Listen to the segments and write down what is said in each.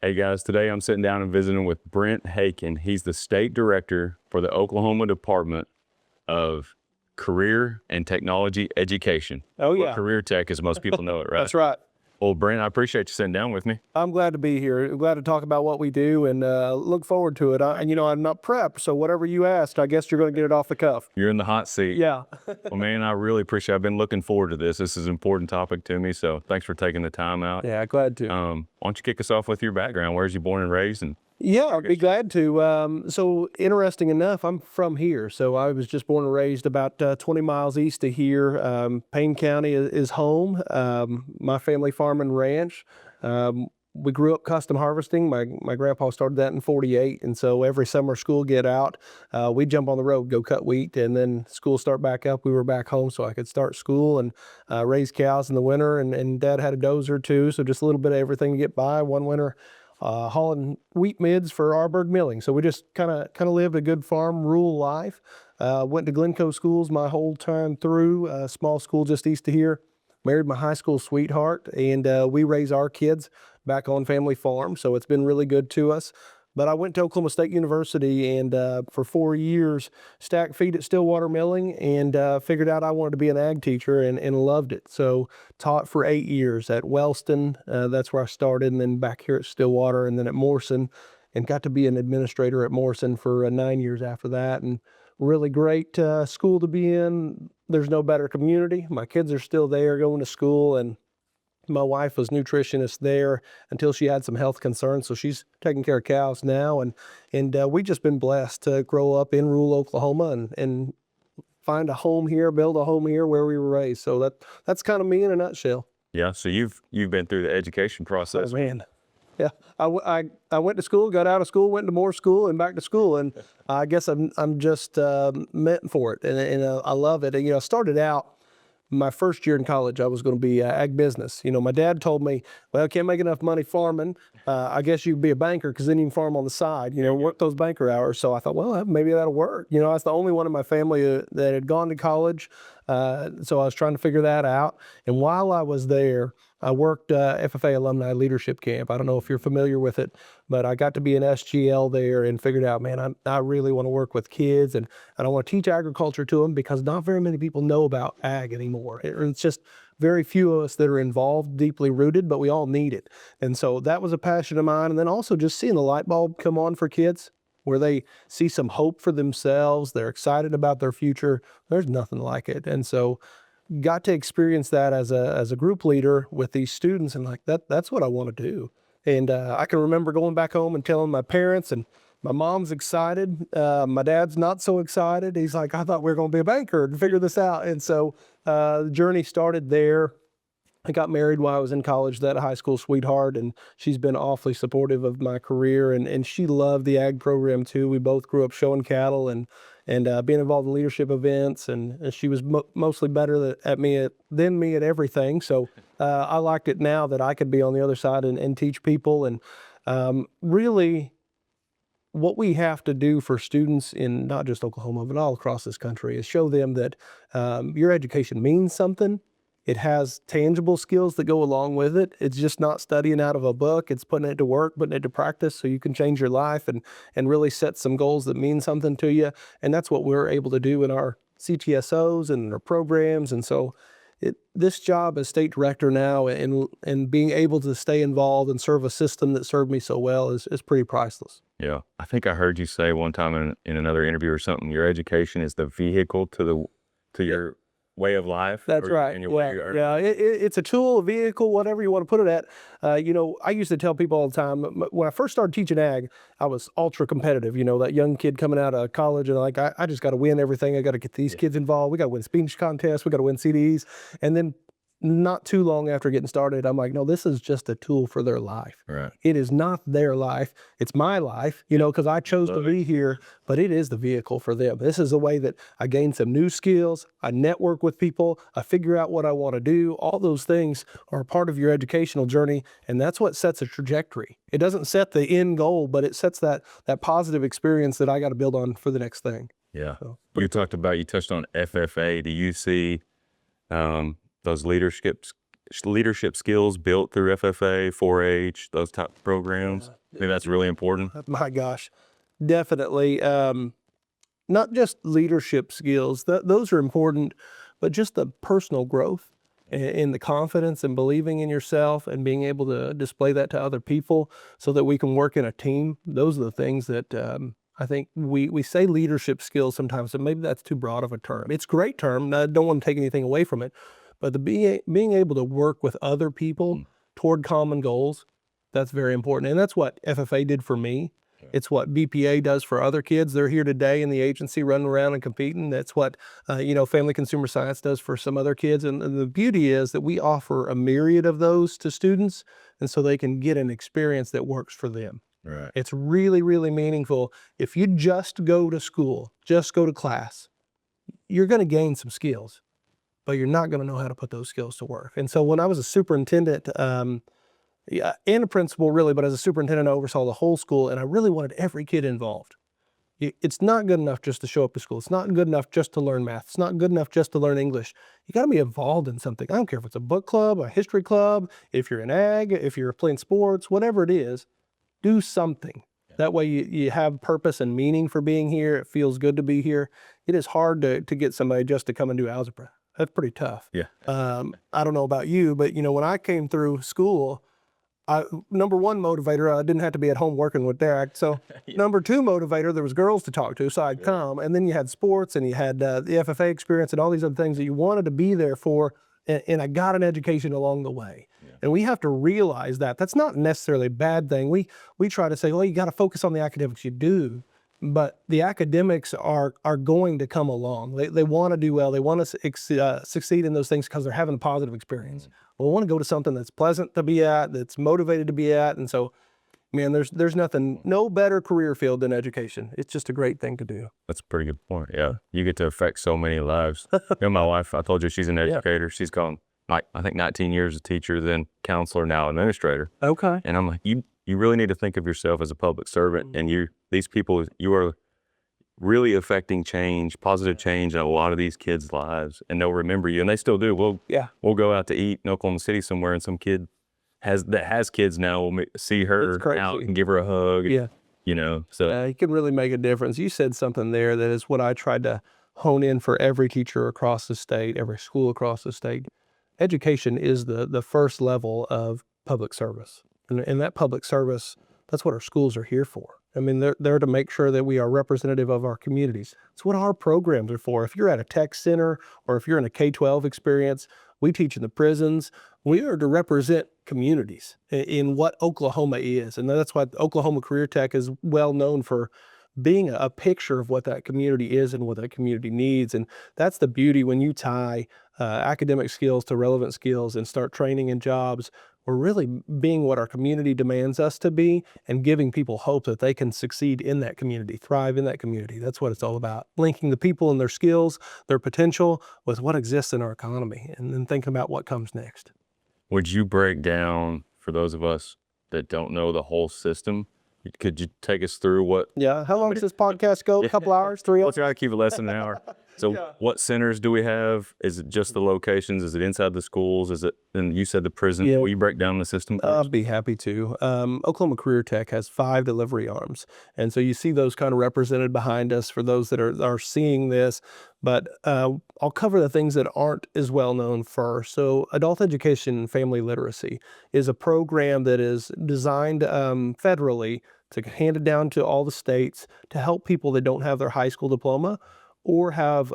Hey guys, today I'm sitting down and visiting with Brent Haken. He's the state director for the Oklahoma Department of Career and Technology Education. Oh, Or yeah. CareerTech, as most people know it, right? That's right. Well, Brent, I appreciate you sitting down with me. I'm glad to be here. I'm glad to talk about what we do and look forward to it. And I'm not prepped, so whatever you asked, I guess you're going to get it off the cuff. You're in the hot seat. Yeah. Well, man, I really appreciate it. I've been looking forward to this. This is an important topic to me, so thanks for taking the time out. Yeah, glad to. Why don't you kick us off with your background? Where's you born and raised? And Yeah, I'd be glad to. So interesting enough, I'm from here. So I was just born and raised about 20 miles east of here. Payne County is home. My family farm and ranch. We grew up custom harvesting. My grandpa started that in '48, and so every summer school get out, we'd jump on the road, go cut wheat, and then school start back up. We were back home so I could start school and raise cows in the winter, and Dad had a dozer too, so just a little bit of everything to get by. One winter hauling wheat mids for Arburg Milling. So we just kind of lived a good farm rural life. Went to Glencoe schools my whole time through, a small school just east of here. Married my high school sweetheart, and we raise our kids back on family farm. So it's been really good to us. But I went to Oklahoma State University and for 4 years stacked feet at Stillwater Milling and figured out I wanted to be an ag teacher and loved it. So taught for 8 years at Wellston. That's where I started, and then back here at Stillwater and then at Morrison, and got to be an administrator at Morrison for 9 years after that. And really great school to be in. There's no better community. My kids are still there going to school, and my wife was nutritionist there until she had some health concerns, so she's taking care of cows now. And we've just been blessed to grow up in rural Oklahoma and find a home here, build a home here where we were raised. So that's kind of me in a nutshell. yeah, so you've been through the education process. Oh, man. Yeah, I went to school, got out of school, went to more school, and back to school, and I guess I'm just meant for it, and I love it. And I started out my first year in college, I was going to be ag business. My dad told me, well, I can't make enough money farming. I guess you could be a banker because then you can farm on the side, work those banker hours. So I thought, well, maybe that'll work. I was the only one in my family that had gone to college. So I was trying to figure that out. And while I was there, I worked FFA Alumni Leadership Camp. I don't know if you're familiar with it, but I got to be an SGL there and figured out, man, I really want to work with kids and I want to teach agriculture to them because not very many people know about ag anymore. It's just very few of us that are involved, deeply rooted, but we all need it. And so that was a passion of mine. And then also just seeing the light bulb come on for kids where they see some hope for themselves. They're excited about their future. There's nothing like it. And so got to experience that as a group leader with these students, and that's what I want to do. And I can remember going back home and telling my parents, and my mom's excited. My dad's not so excited. He's like, I thought we were going to be a banker and figure this out. And so the journey started there. I got married while I was in college, that high school sweetheart, and she's been awfully supportive of my career, and she loved the ag program too. We both grew up showing cattle and being involved in leadership events, and she was mostly better than me at everything. So I liked it now that I could be on the other side and teach people. And really, what we have to do for students in not just Oklahoma, but all across this country is show them that your education means something. It has tangible skills that go along with it. It's just not studying out of a book. It's putting it to work, putting it to practice so you can change your life and really set some goals that mean something to you. And that's what we're able to do in our CTSOs and our programs. And so this job as state director now and being able to stay involved and serve a system that served me so well is pretty priceless. Yeah, I think I heard you say one time in another interview or something, your education is the vehicle to your way of life. That's right. Yeah. It's a tool, a vehicle, whatever you want to put it at. I used to tell people all the time, when I first started teaching ag, I was ultra competitive. That young kid coming out of college and like, I just got to win everything. I got to get these kids involved. We got to win speech contests. We got to win CDs. And then not too long after getting started, I'm like, no, this is just a tool for their life. Right. It is not their life. It's my life, because I chose to be here, but it is the vehicle for them. This is a way that I gain some new skills. I network with people. I figure out what I want to do. All those things are part of your educational journey, and that's what sets a trajectory. It doesn't set the end goal, but it sets that positive experience that I got to build on for the next thing. Yeah. So, you touched on FFA. Do you see those leadership leadership skills built through FFA, 4-H, those type of programs? I think that's really important. My gosh, definitely. Not just leadership skills, those are important, but just the personal growth and the confidence and believing in yourself and being able to display that to other people so that we can work in a team. Those are the things that I think we say leadership skills sometimes, and maybe that's too broad of a term. It's a great term. I don't want to take anything away from it, but being able to work with other people toward common goals, that's very important. And that's what FFA did for me. It's what BPA does for other kids. They're here today in the agency running around and competing. That's what, Family Consumer Science does for some other kids. And the beauty is that we offer a myriad of those to students, and so they can get an experience that works for them. Right. It's really, really meaningful. If you just go to school, just go to class, you're going to gain some skills, but you're not going to know how to put those skills to work. And so when I was a superintendent, and a principal really, but as a superintendent, I oversaw the whole school, and I really wanted every kid involved. It's not good enough just to show up to school. It's not good enough just to learn math. It's not good enough just to learn English. You got to be involved in something. I don't care if it's a book club, a history club, if you're in ag, if you're playing sports, whatever it is, do something. That way you have purpose and meaning for being here. It feels good to be here. It is hard to get somebody just to come and do algebra. That's pretty tough. Yeah. I don't know about you, but when I came through school, number one motivator, I didn't have to be at home working with Derek. So number two motivator, there was girls to talk to, so I'd come. And then you had sports, and you had the FFA experience and all these other things that you wanted to be there for. And I got an education along the way. And we have to realize that that's not necessarily a bad thing. We try to say, well, you got to focus on the academics. You do. But the academics are going to come along. They want to do well. They want to succeed in those things because they're having a positive experience. Well, we want to go to something that's pleasant to be at, that's motivated to be at. And so, man, there's no better career field than education. It's just a great thing to do. That's a pretty good point. Yeah. You get to affect so many lives. My wife, I told you she's an educator. She's gone, I think 19 years as a teacher, then counselor, now administrator. Okay. And I'm like, you really need to think of yourself as a public servant. And these people, you are really affecting change, positive change in a lot of these kids' lives, and they'll remember you, and they still do. We'll go out to eat in Oklahoma City somewhere, and some kid has kids now will see her out and give her a hug. Yeah. So you can really make a difference. You said something there that is what I tried to hone in for every teacher across the state, every school across the state. Education is the first level of public service, and that public service, that's what our schools are here for. I mean, they're there to make sure that we are representative of our communities. It's what our programs are for. If you're at a tech center or if you're in a K-12 experience, we teach in the prisons. We are to represent communities in what Oklahoma is. And that's why Oklahoma CareerTech is well known for being a picture of what that community is and what that community needs. And that's the beauty when you tie academic skills to relevant skills and start training in jobs. We're really being what our community demands us to be and giving people hope that they can succeed in that community, thrive in that community. That's what it's all about. Linking the people and their skills, their potential with what exists in our economy, and then thinking about what comes next. would you break down, for those of us that don't know the whole system, could you take us through what? Yeah. How long does this podcast go? A couple hours, 3 We'll hours? try to keep it less than an hour. So what centers do we have? Is it just the locations? Is it inside the schools? Is it, and you said the prison. Yeah. Will you break down the system? I'd be happy to. Oklahoma CareerTech has 5 delivery arms. And so you see those kind of represented behind us for those that are seeing this. But I'll cover the things that aren't as well known first. So adult education and family literacy is a program that is designed federally to hand it down to all the states to help people that don't have their high school diploma or have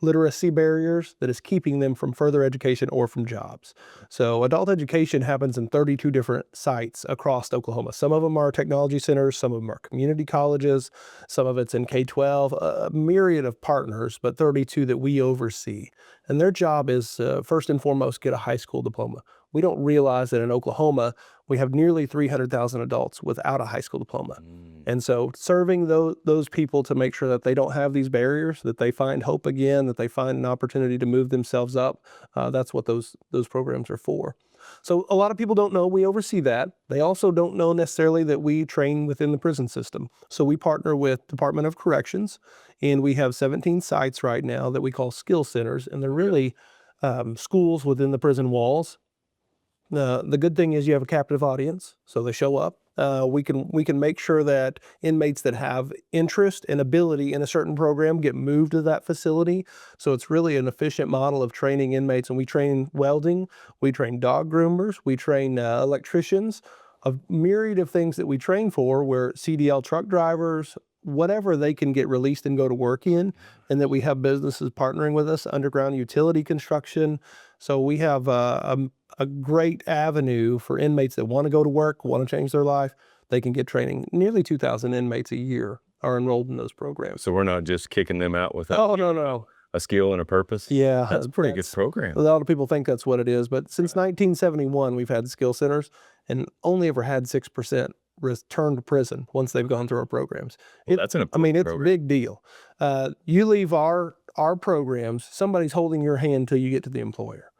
literacy barriers that is keeping them from further education or from jobs. So adult education happens in 32 different sites across Oklahoma. Some of them are technology centers, some of them are community colleges, some of it's in K-12, a myriad of partners, but 32 that we oversee. And their job is first and foremost, get a high school diploma. We don't realize that in Oklahoma, we have nearly 300,000 adults without a high school diploma. And so serving those people to make sure that they don't have these barriers, that they find hope again, that they find an opportunity to move themselves up, that's what those programs are for. So a lot of people don't know we oversee that. They also don't know necessarily that we train within the prison system. So we partner with Department of Corrections, and we have 17 sites right now that we call skill centers, and they're really schools within the prison walls. The good thing is you have a captive audience, so they show up. We can make sure that inmates that have interest and ability in a certain program get moved to that facility. So it's really an efficient model of training inmates. And we train welding, we train dog groomers, we train electricians, a myriad of things that we train for, where CDL truck drivers, whatever they can get released and go to work in, and that we have businesses partnering with us, underground utility construction. So we have a great avenue for inmates that want to go to work, want to change their life. They can get training. Nearly 2,000 inmates a year are enrolled in those programs. So we're not just kicking them out without Oh, no. a skill and a purpose. Yeah. That's a pretty good program. A lot of people think that's what it is, but since 1971, we've had skill centers and only ever had 6% return to prison once they've gone through our programs. Well, that's an I important mean, it's program. a big deal. You leave our programs, somebody's holding your hand till you get to the employer.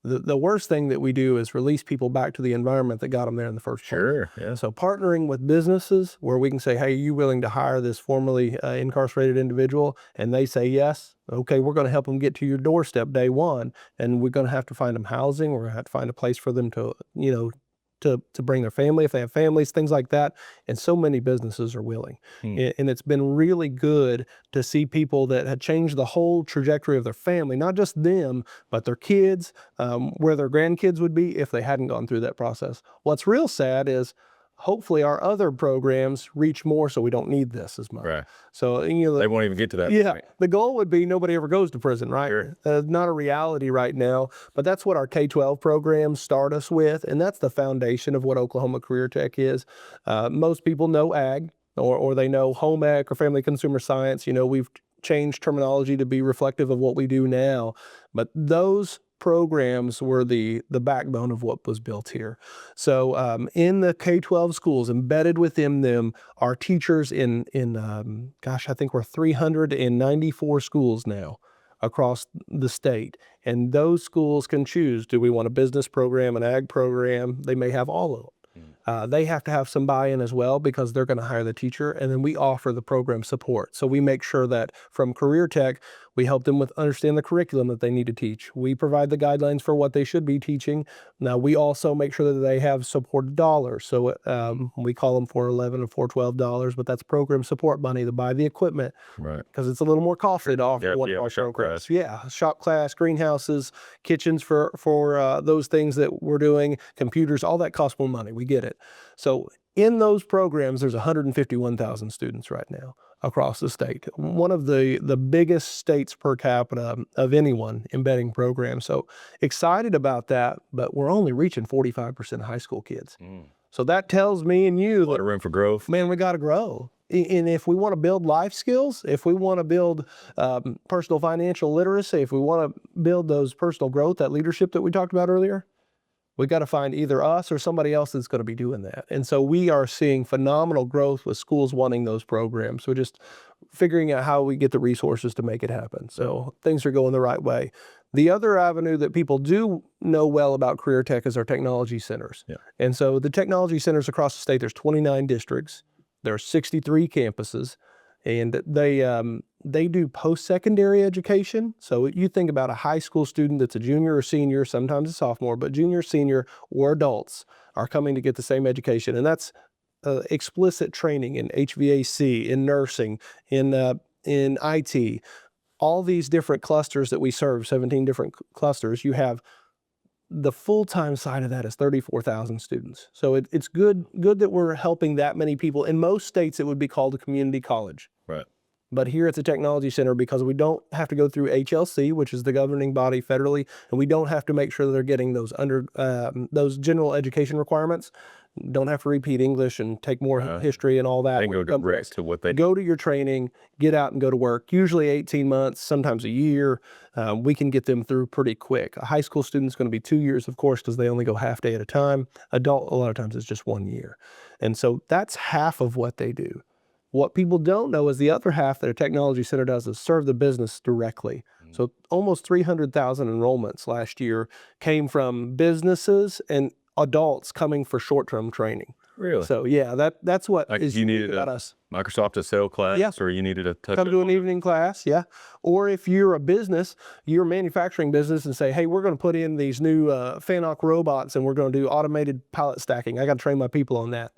The worst thing that we do is release people back to the environment that got them there in the first place. Sure, yeah. So partnering with businesses where we can say, hey, are you willing to hire this formerly incarcerated individual? And they say yes. Okay, we're going to help them get to your doorstep day one. And we're going to have to find them housing. We're going to have to find a place for them to, to bring their family if they have families, things like that. And so many businesses are willing. And it's been really good to see people that had changed the whole trajectory of their family, not just them, but their kids, where their grandkids would be if they hadn't gone through that process. What's real sad is hopefully our other programs reach more so we don't need this as much. Right. So, They won't even get to that yeah, point. the goal would be nobody ever goes to prison, right? Sure. Not a reality right now, but that's what our K-12 programs start us with, and that's the foundation of what Oklahoma CareerTech is. Most people know ag, or they know home ec or family consumer science. We've changed terminology to be reflective of what we do now, but those programs were the backbone of what was built here. So in the K-12 schools, embedded within them are teachers in I think we're 394 schools now across the state. And those schools can choose, do we want a business program, an ag program? They may have all of them. They have to have some buy-in as well because they're going to hire the teacher, and then we offer the program support. So we make sure that from CareerTech, we help them with understand the curriculum that they need to teach. We provide the guidelines for what they should be teaching. Now, we also make sure that they have supported dollars. So we call them $411 or $412, but that's program support money to buy the equipment. Right. Because it's a little more costly to offer one of our shop programs. class. Yeah, shop class, greenhouses, kitchens for those things that we're doing, computers, all that costs more money. We get it. So in those programs, there's 151,000 students right now across the state. One of the biggest states per capita of anyone embedding programs. So excited about that, but we're only reaching 45% of high school kids. So that tells me and you A lot of room for growth. man, we got to grow. And if we want to build life skills, if we want to build personal financial literacy, if we want to build those personal growth, that leadership that we talked about earlier, we got to find either us or somebody else that's going to be doing that. And so we are seeing phenomenal growth with schools wanting those programs. We're just figuring out how we get the resources to make it happen. So things are going the right way. The other avenue that people do know well about CareerTech is our technology centers. Yeah. And so the technology centers across the state, there's 29 districts. There are 63 campuses, and they do post-secondary education. So you think about a high school student that's a junior or senior, sometimes a sophomore, but junior, senior, or adults are coming to get the same education. And that's explicit training in HVAC, in nursing, in IT, all these different clusters that we serve, 17 different clusters. You have the full-time side of that is 34,000 students. So it's good that we're helping that many people. In most states, it would be called a community college. Right. But here it's a technology center because we don't have to go through HLC, which is the governing body federally, and we don't have to make sure that they're getting those general education requirements. Don't have to repeat English and take more history and all that. They go direct to what they go to your training, get out and go to work. Usually 18 months, sometimes a year. We can get them through pretty quick. A high school student's going to be 2 years, of course, because they only go half day at a time. Adult, a lot of times, it's just 1 year. And so that's half of what they do. What people don't know is the other half that a technology center does is serve the business directly. So almost 300,000 enrollments last year came from businesses and adults coming for short-term training. Really? So yeah, that's what Like is you unique needed about a us. Microsoft Excel class, Yeah. or you needed a touch Come up to an on it? evening class, yeah. Or if you're a business, you're a manufacturing business, and say, hey, we're going to put in these new FANOC robots, and we're going to do automated pallet stacking. I got to train my people on that.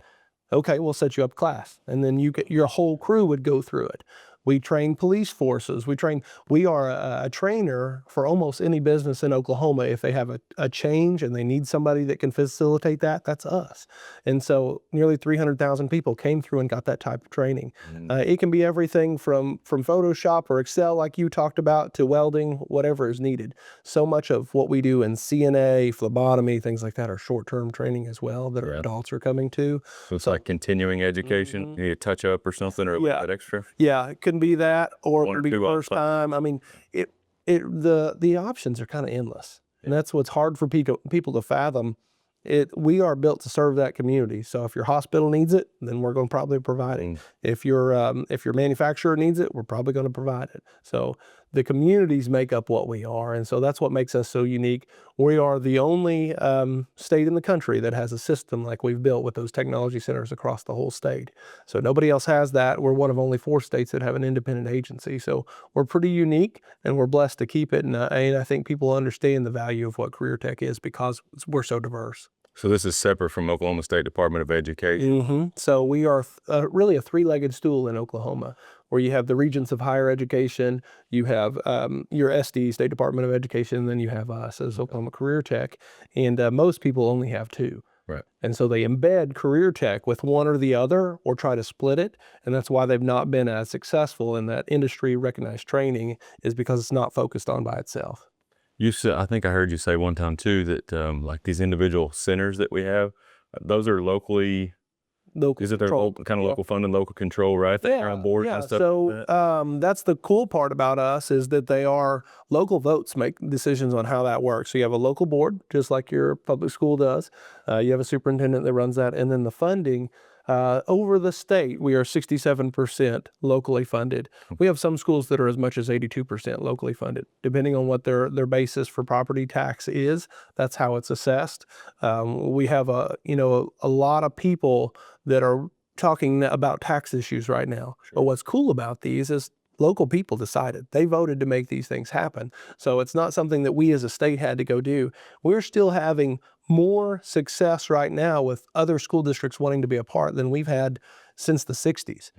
Okay, we'll set you up class, and then your whole crew would go through it. We train police forces. We are a trainer for almost any business in Oklahoma. If they have a change and they need somebody that can facilitate that, that's us. And so nearly 300,000 people came through and got that type of training. It can be everything from Photoshop or Excel, like you talked about, to welding, whatever is needed. So much of what we do in CNA, phlebotomy, things like that are short-term training as well that our adults are coming to. So it's like continuing education. You need a touch up or something, or a little bit extra. Yeah, it can be that, or it One can or be two first off. time. I mean, the options are kind of endless, and that's what's hard for people to fathom. We are built to serve that community. So if your hospital needs it, then we're going to probably provide it. If your manufacturer needs it, we're probably going to provide it. So the communities make up what we are, and so that's what makes us so unique. We are the only state in the country that has a system like we've built with those technology centers across the whole state. So nobody else has that. We're one of only 4 states that have an independent agency. So we're pretty unique, and we're blessed to keep it. And I think people understand the value of what CareerTech is because we're so diverse. So this is separate from Oklahoma State Department of Education. So we are really a 3-legged stool in Oklahoma, where you have the Regents of Higher Education, you have your SD, State Department of Education, and then you have us as Oklahoma CareerTech. And most people only have 2. Right. And so they embed CareerTech with one or the other, or try to split it. And that's why they've not been as successful in that industry recognized training, is because it's not focused on by itself. You said, I think I heard you say one time too, that like these individual centers that we have, those are locally, Local is it their controlled. local, kind of local funding, local control, right? They're on board and stuff like that? So that's the cool part about us, is that they are local votes make decisions on how that works. So you have a local board, just like your public school does. You have a superintendent that runs that, and then the funding. Over the state, we are 67% locally funded. We have some schools that are as much as 82% locally funded, depending on what their basis for property tax is. That's how it's assessed. We have a lot of people that are talking about tax issues right now. But what's cool about these is local people decided. They voted to make these things happen. So it's not something that we as a state had to go do. We're still having more success right now with other school districts wanting to be a part than we've had since the 60s.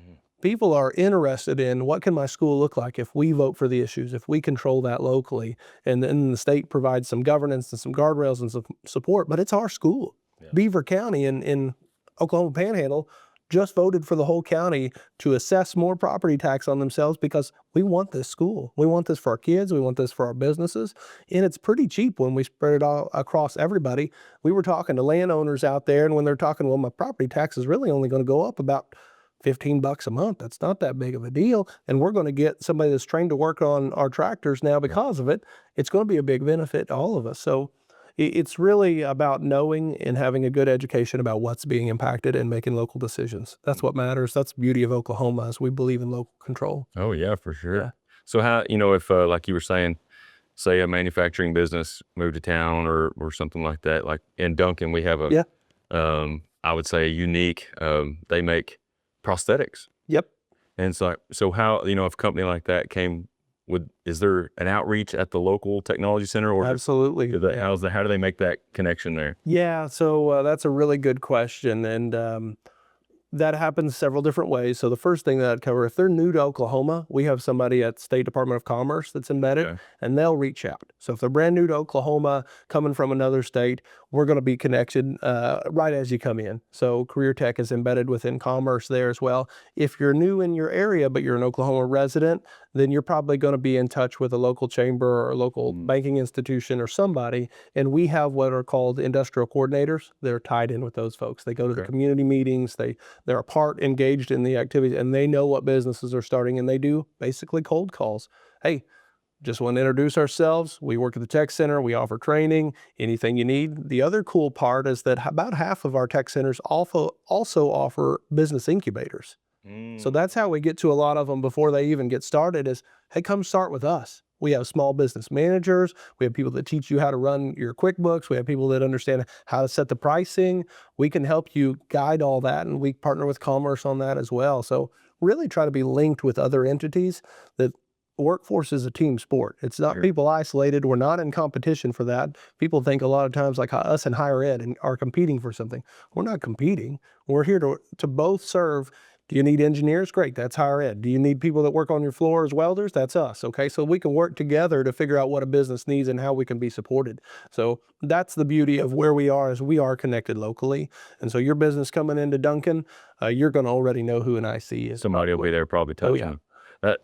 People are interested in, what can my school look like if we vote for the issues, if we control that locally, and then the state provides some governance and some guardrails and some support, but it's our school. Beaver County in Oklahoma Panhandle just voted for the whole county to assess more property tax on themselves, because we want this school. We want this for our kids. We want this for our businesses. And it's pretty cheap when we spread it all across everybody. We were talking to landowners out there, and when they're talking, well, my property tax is really only going to go up about $15 a month. That's not that big of a deal. And we're going to get somebody that's trained to work on our tractors now because of it. It's going to be a big benefit to all of us. So it's really about knowing and having a good education about what's being impacted and making local decisions. That's what matters. That's the beauty of Oklahoma, is we believe in local control. Oh yeah, for sure. Yeah. So how, if like you were saying, say a manufacturing business moved to town or something like that, like in Duncan, we have I would say a unique, they make prosthetics. Yep. And so how, if a company like that came, is there an outreach at the local technology center, or Absolutely. how do they make that connection there? Yeah, so that's a really good question, and that happens several different ways. So the first thing that I'd cover, if they're new to Oklahoma, we have somebody at State Department of Commerce that's embedded, and they'll reach out. So if they're brand new to Oklahoma, coming from another state, we're going to be connected right as you come in. So CareerTech is embedded within Commerce there as well. If you're new in your area, but you're an Oklahoma resident, then you're probably going to be in touch with a local chamber or a local banking institution or somebody. And we have what are called industrial coordinators. They're tied in with those folks. They go to the community meetings. They're a part engaged in the activities, and they know what businesses are starting, and they do basically cold calls. Hey, just want to introduce ourselves. We work at the tech center. We offer training, anything you need. The other cool part is that about half of our tech centers also offer business incubators. So that's how we get to a lot of them before they even get started, is, hey, come start with us. We have small business managers. We have people that teach you how to run your QuickBooks. We have people that understand how to set the pricing. We can help you guide all that, and we partner with Commerce on that as well. So really try to be linked with other entities. That workforce is a team sport. It's not people isolated. We're not in competition for that. People think a lot of times like us in higher ed and are competing for something. We're not competing. We're here to both serve. Do you need engineers? Great, that's higher ed. Do you need people that work on your floor as welders? That's us, okay? So we can work together to figure out what a business needs and how we can be supported. So that's the beauty of where we are, is we are connected locally. And so your business coming into Duncan, you're gonna already know who an IC is. Somebody will be there probably touching them.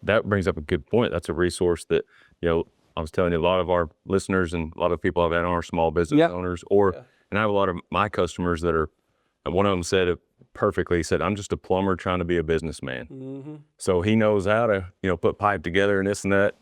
That brings up a good point. That's a resource that, I was telling you, a lot of our listeners and a lot of people I've had on are small business owners, and I have a lot of my customers that are, and one of them said it perfectly. He said, I'm just a plumber trying to be a businessman. So he knows how to, put pipe together and this and that,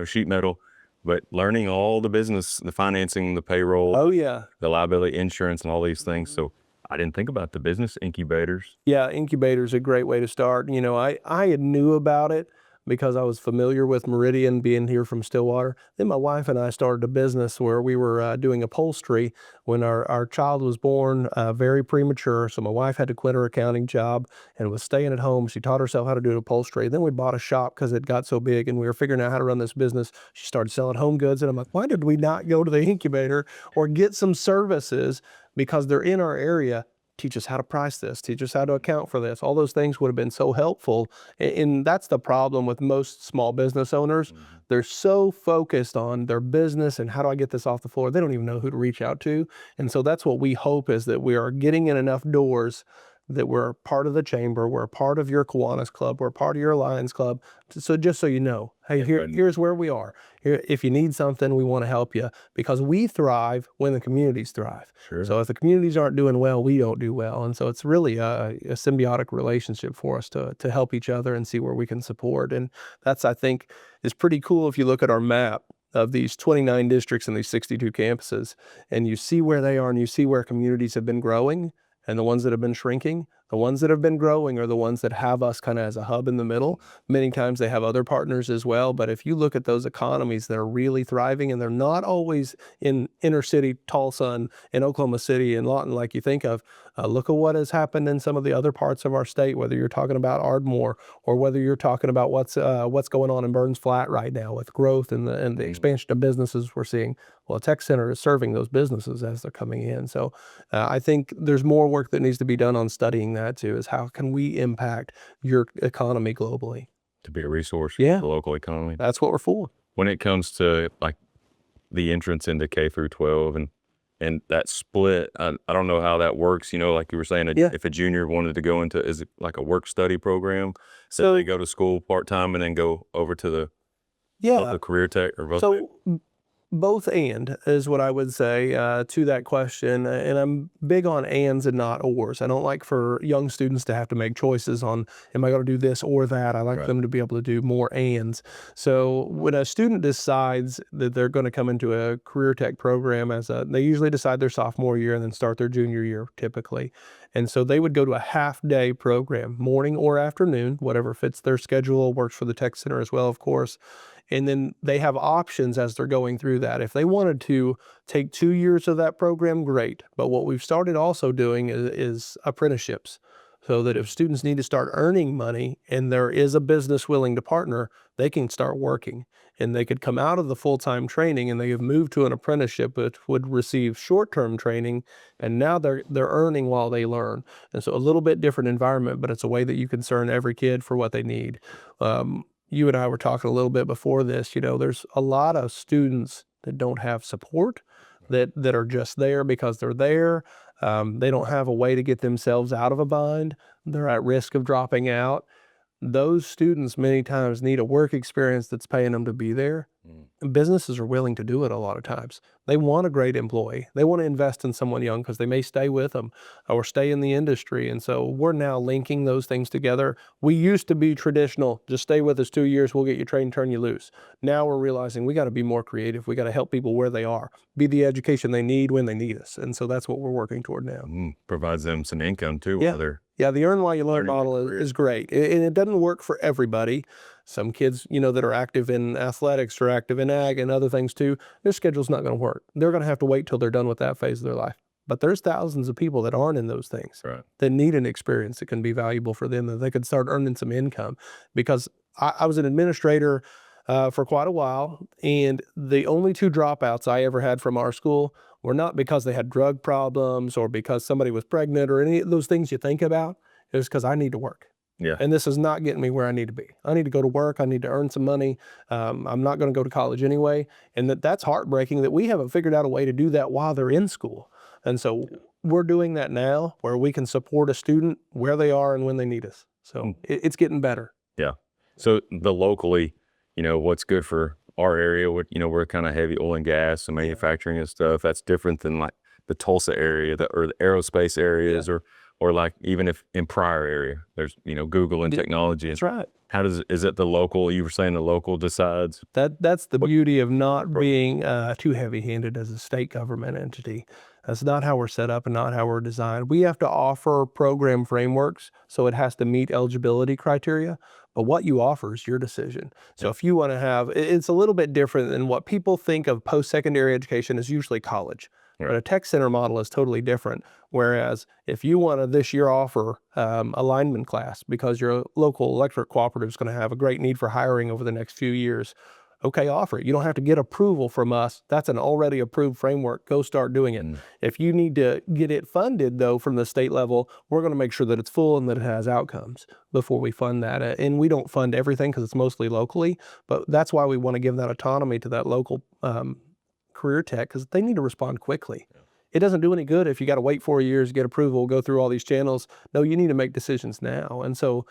sheet metal, but learning all the business, the financing, the payroll, the liability insurance and all these things. So I didn't think about the business incubators. Yeah, incubators a great way to start. I had knew about it because I was familiar with Meridian, being here from Stillwater. Then my wife and I started a business where we were doing upholstery when our child was born very premature. So my wife had to quit her accounting job and was staying at home. She taught herself how to do upholstery. Then we bought a shop because it got so big and we were figuring out how to run this business. She started selling home goods, and I'm like, why did we not go to the incubator or get some services? Because they're in our area. Teach us how to price this, teach us how to account for this. All those things would have been so helpful. And that's the problem with most small business owners. They're so focused on their business and how do I get this off the floor? They don't even know who to reach out to. And so that's what we hope, is that we are getting in enough doors that we're part of the chamber, we're a part of your Kiwanis Club, we're part of your Lions Club. So just so you know, hey, here's where we are. Here, if you need something, we want to help you, because we thrive when the communities thrive. So if the communities aren't doing well, we don't do well. And so it's really a symbiotic relationship for us to help each other and see where we can support. And that's, I think, is pretty cool if you look at our map of these 29 districts and these 62 campuses, and you see where they are and you see where communities have been growing and the ones that have been shrinking. The ones that have been growing are the ones that have us kind of as a hub in the middle. Many times they have other partners as well. But if you look at those economies that are really thriving, and they're not always in inner city Tulsa and Oklahoma City and Lawton like you think of, look at what has happened in some of the other parts of our state, whether you're talking about Ardmore or whether you're talking about what's going on in Burns Flat right now with growth and the expansion of businesses we're seeing. Well, a tech center is serving those businesses as they're coming in. So I think there's more work that needs to be done on studying that too, is how can we impact your economy globally? To be a resource for the local economy. That's what we're for. When it comes to like the entrance into K through 12 and that split, I don't know how that works. Like you were saying, if a junior wanted to go into, is it like a work study program? So they go to school part-time and then go over to the CareerTech or both? So both and is what I would say to that question. And I'm big on ands and not ors. I don't like for young students to have to make choices on, am I going to do this or that? I like them to be able to do more ands. So when a student decides that they're going to come into a CareerTech program, they usually decide their sophomore year and then start their junior year typically. And so they would go to a half-day program, morning or afternoon, whatever fits their schedule, works for the tech center as well, of course. And then they have options as they're going through that. If they wanted to take 2 years of that program, great. But what we've started also doing is apprenticeships, so that if students need to start earning money and there is a business willing to partner, they can start working. And they could come out of the full-time training and they have moved to an apprenticeship, which would receive short-term training, and now they're earning while they learn. And so a little bit different environment, but it's a way that you can serve every kid for what they need. You and I were talking a little bit before this, there's a lot of students that don't have support, that are just there because they're there. They don't have a way to get themselves out of a bind. They're at risk of dropping out. Those students many times need a work experience that's paying them to be there. And businesses are willing to do it a lot of times. They want a great employee. They want to invest in someone young because they may stay with them or stay in the industry. And so we're now linking those things together. We used to be traditional, just stay with us 2 years, we'll get you trained, turn you loose. Now we're realizing we got to be more creative. We got to help people where they are, be the education they need when they need us. And so that's what we're working toward now. Provides them some income too. Yeah, the earn while you learn model is great. And it doesn't work for everybody. Some kids, that are active in athletics or active in ag and other things too, their schedule's not going to work. They're going to have to wait till they're done with that phase of their life. But there's thousands of people that aren't in those things Right. that need an experience that can be valuable for them, that they could start earning some income. Because I was an administrator for quite a while, and the only 2 dropouts I ever had from our school were not because they had drug problems or because somebody was pregnant or any of those things you think about. It was because I need to work. Yeah. And this is not getting me where I need to be. I need to go to work. I need to earn some money. I'm not going to go to college anyway. And that's heartbreaking that we haven't figured out a way to do that while they're in school. And so we're doing that now, where we can support a student where they are and when they need us. So it's getting better. Yeah. So the locally, what's good for our area, we're kind of heavy oil and gas and manufacturing and stuff. That's different than like the Tulsa area or the aerospace areas, or like even if in Pryor area, there's, Google and technology. That's right. Is it the local, you were saying the local decides? That's the beauty of not being too heavy-handed as a state government entity. That's not how we're set up and not how we're designed. We have to offer program frameworks, so it has to meet eligibility criteria. But what you offer is your decision. So if you want to have, it's a little bit different than what people think of post-secondary education as usually college. Right. But a tech center model is totally different. Whereas if you want to this year offer a lineman class because your local electric cooperative is going to have a great need for hiring over the next few years, okay, offer it. You don't have to get approval from us. That's an already approved framework. Go start doing it. If you need to get it funded, though, from the state level, we're going to make sure that it's full and that it has outcomes before we fund that. And we don't fund everything because it's mostly locally, but that's why we want to give that autonomy to that local CareerTech, because they need to respond quickly. It doesn't do any good if you got to wait 4 years, get approval, go through all these channels. No, you need to make decisions now. And so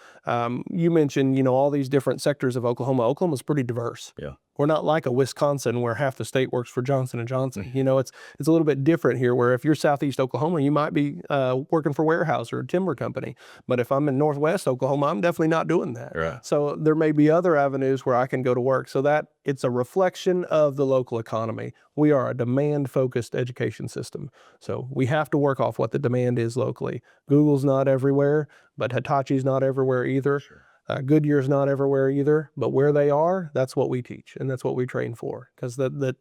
you mentioned, all these different sectors of Oklahoma. Oklahoma's pretty diverse. Yeah. We're not like a Wisconsin where half the state works for Johnson & Johnson. It's a little bit different here, where if you're Southeast Oklahoma, you might be working for Weyerhaeuser or a timber company. But if I'm in Northwest Oklahoma, I'm definitely not doing that. Right. So there may be other avenues where I can go to work. So that it's a reflection of the local economy. We are a demand-focused education system. So we have to work off what the demand is locally. Google's not everywhere, but Hitachi's not everywhere either. Sure. Goodyear's not everywhere either, but where they are, that's what we teach and that's what we train for, because the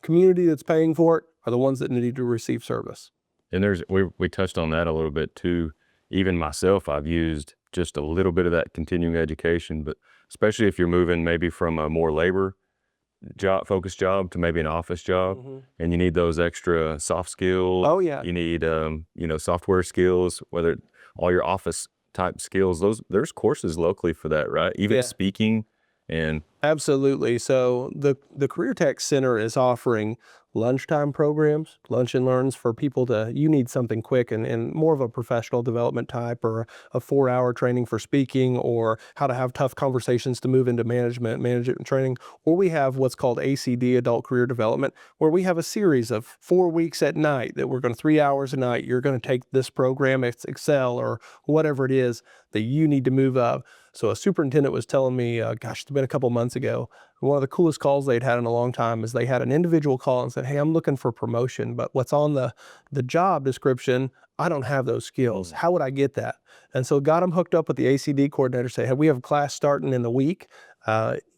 community that's paying for it are the ones that need to receive service. And we touched on that a little bit too. Even myself, I've used just a little bit of that continuing education, but especially if you're moving maybe from a more labor focused job to maybe an office job, and you need those extra soft skills. Oh yeah. You need software skills, whether all your office type skills, there's courses locally for that, right? Even speaking and absolutely. So the CareerTech Center is offering lunchtime programs, lunch and learns for people you need something quick and more of a professional development type, or a 4-hour training for speaking, or how to have tough conversations to move into management training. Or we have what's called ACD, Adult Career Development, where we have a series of 4 weeks at night that we're going to 3 hours a night. You're going to take this program, it's Excel or whatever it is that you need to move up. So a superintendent was telling me, it's been a couple months ago, one of the coolest calls they'd had in a long time is they had an individual call and said, hey, I'm looking for promotion, but what's on the job description, I don't have those skills. How would I get that? And so got them hooked up with the ACD coordinator, say, hey, we have a class starting in the week.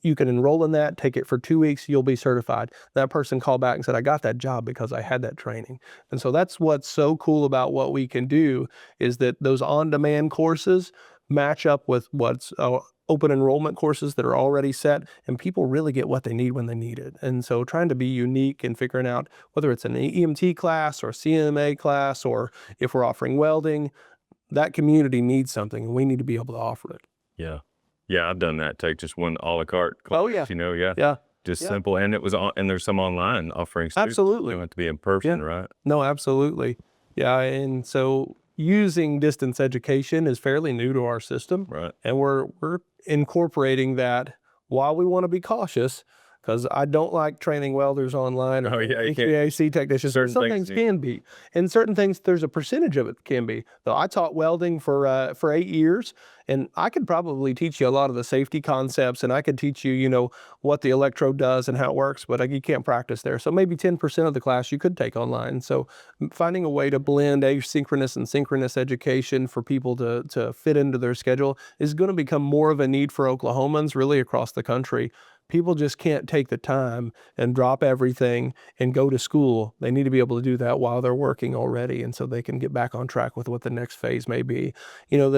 You can enroll in that, take it for 2 weeks, you'll be certified. That person called back and said, I got that job because I had that training. And so that's what's so cool about what we can do, is that those on-demand courses match up with what's open enrollment courses that are already set, and people really get what they need when they need it. And so trying to be unique and figuring out whether it's an EMT class or CMA class, or if we're offering welding, that community needs something and we need to be able to offer it. Yeah. Yeah, I've done that. Take just one a la carte class, Oh yeah. Yeah. Just simple. And it was and there's some online offerings too. Absolutely. You don't have to be in person, right? No, absolutely. Yeah. And so using distance education is fairly new to our system. Right. And we're incorporating that while we want to be cautious, because I don't like training welders online or HVAC technicians. Some things can be, and certain things there's a percentage of it can be. So I taught welding for 8 years, and I could probably teach you a lot of the safety concepts, and I could teach you, you know, what the electrode does and how it works, but you can't practice there. So maybe 10% of the class you could take online. So finding a way to blend asynchronous and synchronous education for people to fit into their schedule is going to become more of a need for Oklahomans really across the country. People just can't take the time and drop everything and go to school. They need to be able to do that while they're working already, and so they can get back on track with what the next phase may be. You know,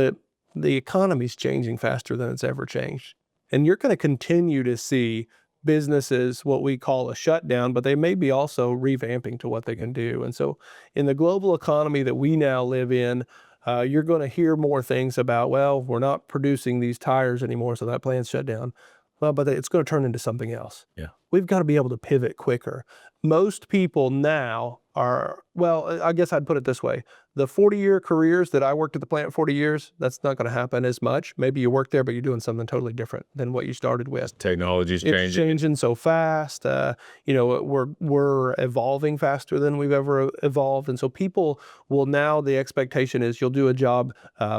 the economy's changing faster than it's ever changed. And you're going to continue to see businesses, what we call a shutdown, but they may be also revamping to what they can do. And so in the global economy that we now live in, you're going to hear more things about, well, we're not producing these tires anymore, so that plant's shut down. Well, but it's going to turn into something else. Yeah. We've got to be able to pivot quicker. Most people now are, well, I guess I'd put it this way. The 40-year careers that I worked at the plant 40 years, that's not going to happen as much. Maybe you work there, but you're doing something totally different than what you started with. Technology's changing. It's changing so fast. You know, we're evolving faster than we've ever evolved. And so people will now, the expectation is you'll do a job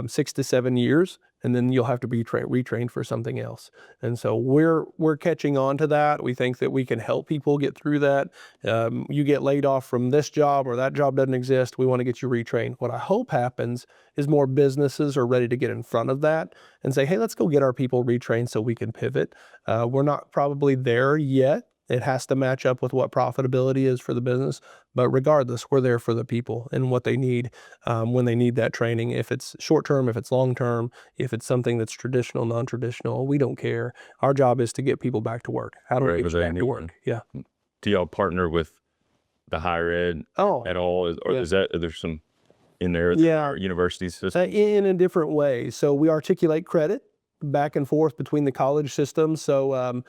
6 to 7 years, and then you'll have to be retrained for something else. And so we're catching on to that. We think that we can help people get through that. You get laid off from this job or that job doesn't exist. We want to get you retrained. What I hope happens is more businesses are ready to get in front of that and say, hey, let's go get our people retrained so we can pivot. We're not probably there yet. It has to match up with what profitability is for the business. But regardless, we're there for the people and what they need when they need that training. If it's short term, if it's long term, if it's something that's traditional, non-traditional, we don't care. Our job is to get people back to work. How do we get you back to work? Yeah. Do y'all partner with the higher ed at all? Is there's some in there? Yeah. Universities? In a different way. So we articulate credit back and forth between the college systems. So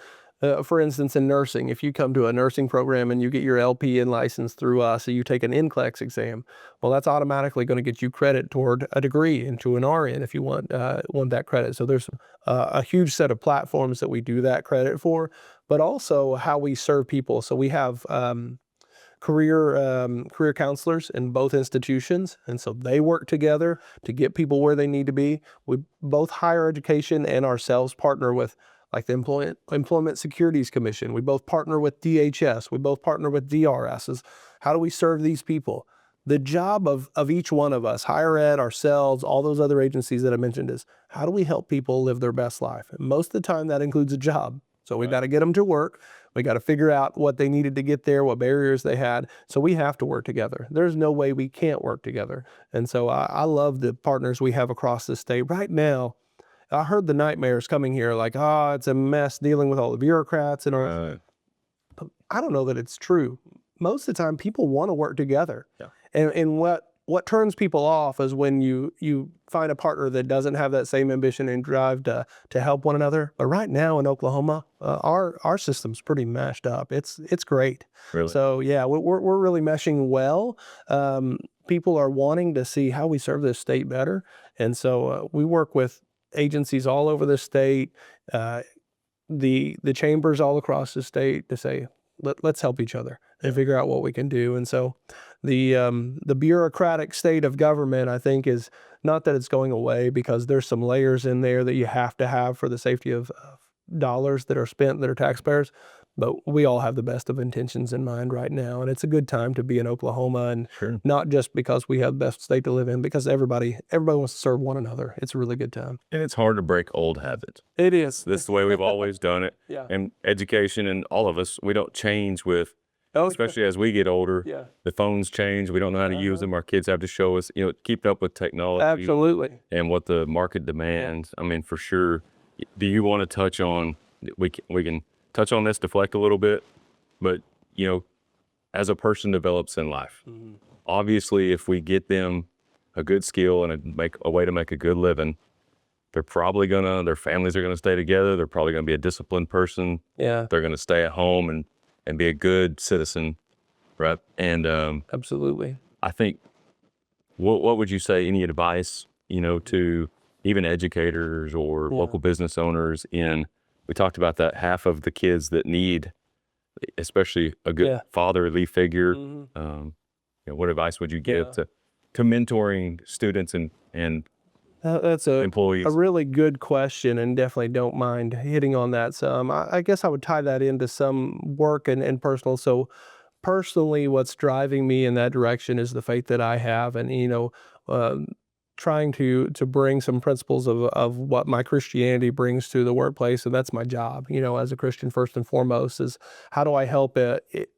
for instance, in nursing, if you come to a nursing program and you get your LPN license through us, so you take an NCLEX exam, well, that's automatically going to get you credit toward a degree into an RN if you want that credit. So there's a huge set of platforms that we do that credit for, but also how we serve people. So we have career counselors in both institutions, and so they work together to get people where they need to be. We both higher education and ourselves partner with like the Employment Securities Commission. We both partner with DHS. We both partner with DRS. How do we serve these people? The job of each one of us, higher ed, ourselves, all those other agencies that I mentioned, is how do we help people live their best life? And most of the time that includes a job. So we got to get them to work. We got to figure out what they needed to get there, what barriers they had. So we have to work together. There's no way we can't work together. And so I love the partners we have across the state. Right now, I heard the nightmares coming here, like, it's a mess dealing with all the bureaucrats and all. I don't know that it's true. Most of the time, people want to work together. Yeah. And what turns people off is when you find a partner that doesn't have that same ambition and drive to help one another. But right now in Oklahoma, our system's pretty mashed up. It's great. Really? So yeah, we're really meshing well. People are wanting to see how we serve this state better, and so we work with agencies all over the state, the chambers all across the state to say, let's help each other and figure out what we can do. And so the bureaucratic state of government, I think, is not that it's going away, because there's some layers in there that you have to have for the safety of dollars that are spent that are taxpayers. But we all have the best of intentions in mind right now. And it's a good time to be in Oklahoma, and not just because we have the best state to live in, because everybody wants to serve one another. It's a really good time. And it's hard to break old habits. It is. This is the way we've always done it. Yeah. And education, and all of us, we don't change with, especially as we get older. Yeah. The phones change. We don't know how to use them. Our kids have to show us, keeping up with technology. Absolutely. And what the market demands. I mean, for sure. Do you want to touch on, we can touch on this, deflect a little bit, but as a person develops in life, obviously if we get them a good skill and a way to make a good living, their families are gonna stay together. They're probably gonna be a disciplined person. Yeah. They're gonna stay at home and be a good citizen, right? And absolutely. I think, what would you say, any advice, to even educators or local business owners we talked about that half of the kids that need especially a good Yeah. fatherly figure. Mm-hmm. What advice would you give Yeah. to mentoring students and That's a employees? really good question, and definitely don't mind hitting on that some. I guess I would tie that into some work and personal. So personally, what's driving me in that direction is the faith that I have, and um, trying to bring some principles of what my Christianity brings to the workplace, and that's my job. As a Christian, first and foremost, is how do I help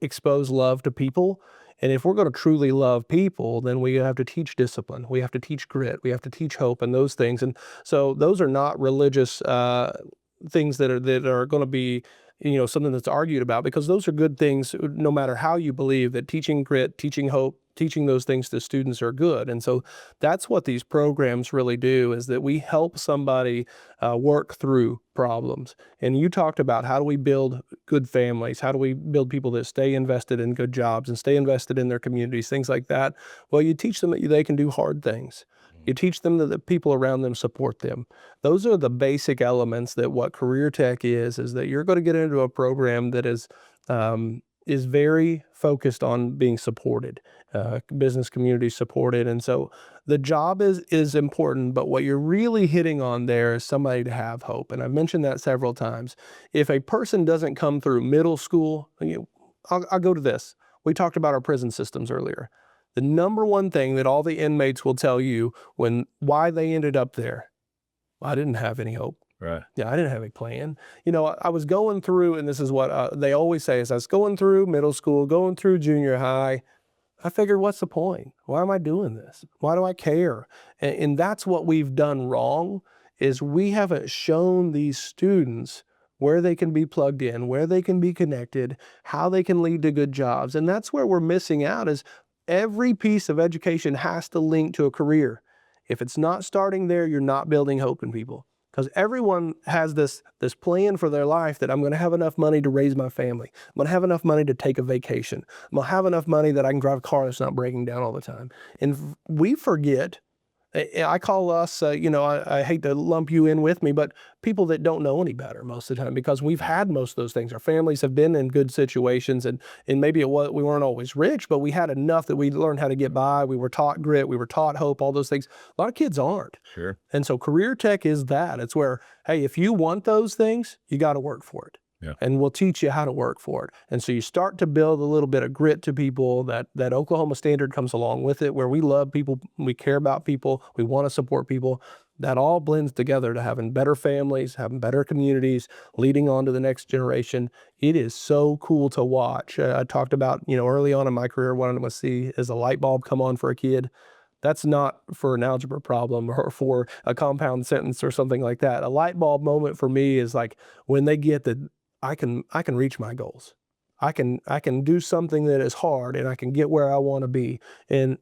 expose love to people. And if we're going to truly love people, then we have to teach discipline. We have to teach grit. We have to teach hope and those things. And so those are not religious things that are going to be something that's argued about, because those are good things no matter how you believe. That teaching grit, teaching hope, teaching those things to students are good. And so that's what these programs really do, is that we help somebody work through problems. And you talked about, how do we build good families? How do we build people that stay invested in good jobs and stay invested in their communities, things like that? Well, you teach them that they can do hard things. You teach them that the people around them support them. Those are the basic elements that what CareerTech is that you're going to get into a program that is very focused on being supported, business community supported. And so the job is important, but what you're really hitting on there is somebody to have hope. And I've mentioned that several times. If a person doesn't come through middle school, I'll go to this. We talked about our prison systems earlier. The number one thing that all the inmates will tell you why they ended up there, I didn't have any hope. Right. Yeah, I didn't have a plan. I was going through, and this is what they always say, is I was going through middle school, going through junior high. I figured, what's the point? Why am I doing this? Why do I care? And that's what we've done wrong, is we haven't shown these students where they can be plugged in, where they can be connected, how they can lead to good jobs. And that's where we're missing out, is every piece of education has to link to a career. If it's not starting there, you're not building hope in people. Because everyone has this plan for their life, that I'm going to have enough money to raise my family. I'm going to have enough money to take a vacation. I'm going to have enough money that I can drive a car that's not breaking down all the time. And we forget. I call us, I hate to lump you in with me, but people that don't know any better most of the time, because we've had most of those things. Our families have been in good situations, and maybe we weren't always rich, but we had enough that we learned how to get by. We were taught grit, we were taught hope, all those things. A lot of kids aren't. Sure. And so CareerTech is that. It's where, hey, if you want those things, you got to work for it. Yeah. And we'll teach you how to work for it. And so you start to build a little bit of grit to people. That Oklahoma standard comes along with it, where we love people, we care about people, we want to support people. That all blends together to having better families, having better communities, leading on to the next generation. It is so cool to watch. I talked about, early on in my career, what I want to see is a light bulb come on for a kid. That's not for an algebra problem or for a compound sentence or something like that. A light bulb moment for me is like when they get that I can reach my goals. I can do something that is hard, and I can get where I want to be. And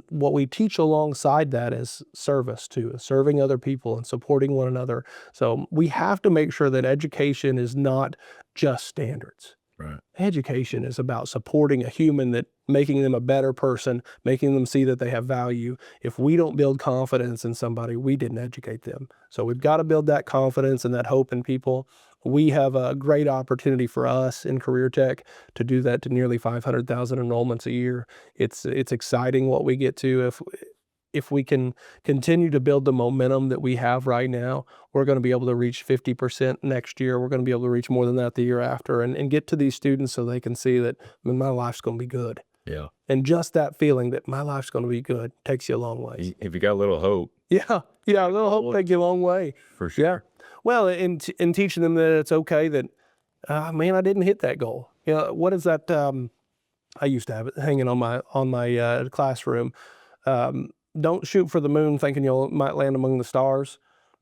what we teach alongside that is service too, serving other people and supporting one another. So we have to make sure that education is not just standards. Right. Education is about supporting a human, that making them a better person, making them see that they have value. If we don't build confidence in somebody, we didn't educate them. So we've got to build that confidence and that hope in people. We have a great opportunity for us in CareerTech to do that to nearly 500,000 enrollments a year. It's exciting what we get to. If we can continue to build the momentum that we have right now, we're going to be able to reach 50% next year. We're going to be able to reach more than that the year after, and get to these students so they can see that my life's going to be good. Yeah. And just that feeling that my life's going to be good takes you a long way. If you got a little hope. Yeah, a little hope takes you a long way. For sure. Yeah. Well, in teaching them that it's okay that, man, I didn't hit that goal. What is that? I used to have it hanging on my classroom. Don't shoot for the moon thinking you might land among the stars.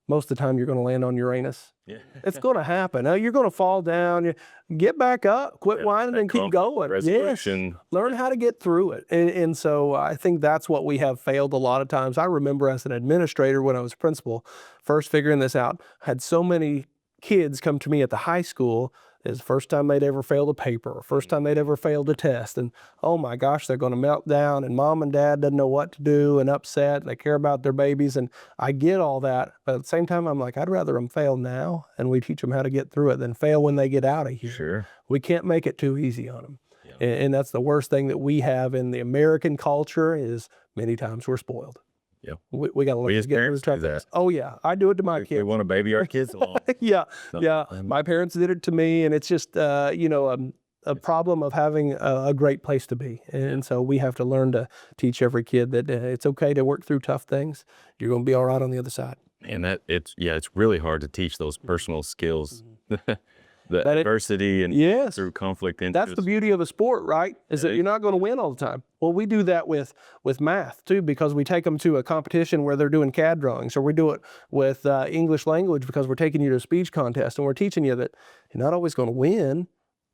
Most of the time you're going to land on Uranus. Yeah. It's going to happen. You're going to fall down. Get back up, quit whining, and keep going. Resolution. Yes. Learn how to get through it. And so I think that's what we have failed a lot of times. I remember as an administrator when I was principal, first figuring this out, I had so many kids come to me at the high school is the first time they'd ever failed a paper, or first time they'd ever failed a test. And oh my gosh, they're going to melt down, and mom and dad doesn't know what to do and upset, and they care about their babies. And I get all that. But at the same time, I'm like, I'd rather them fail now and we teach them how to get through it than fail when they get out of here. Sure. We can't make it too easy on them. And that's the worst thing that we have in the American culture is many times we're spoiled. Yeah. We got to We learn as to get parents through do the that. Oh yeah, I do it to my We kids. want to baby our kids along. Yeah, No, yeah. My parents did it to me, and it's just a problem of having a great place to be. And so we have to learn to teach every kid that it's okay to work through tough things. You're going to be all right on the other side. And it's really hard to teach those personal skills. The adversity and Yes. through conflict. That's the beauty of a sport, right? Is that you're not going to win all the time. Well, we do that with math too, because we take them to a competition where they're doing CAD drawings, or we do it with English language because we're taking you to a speech contest and we're teaching you that you're not always going to win,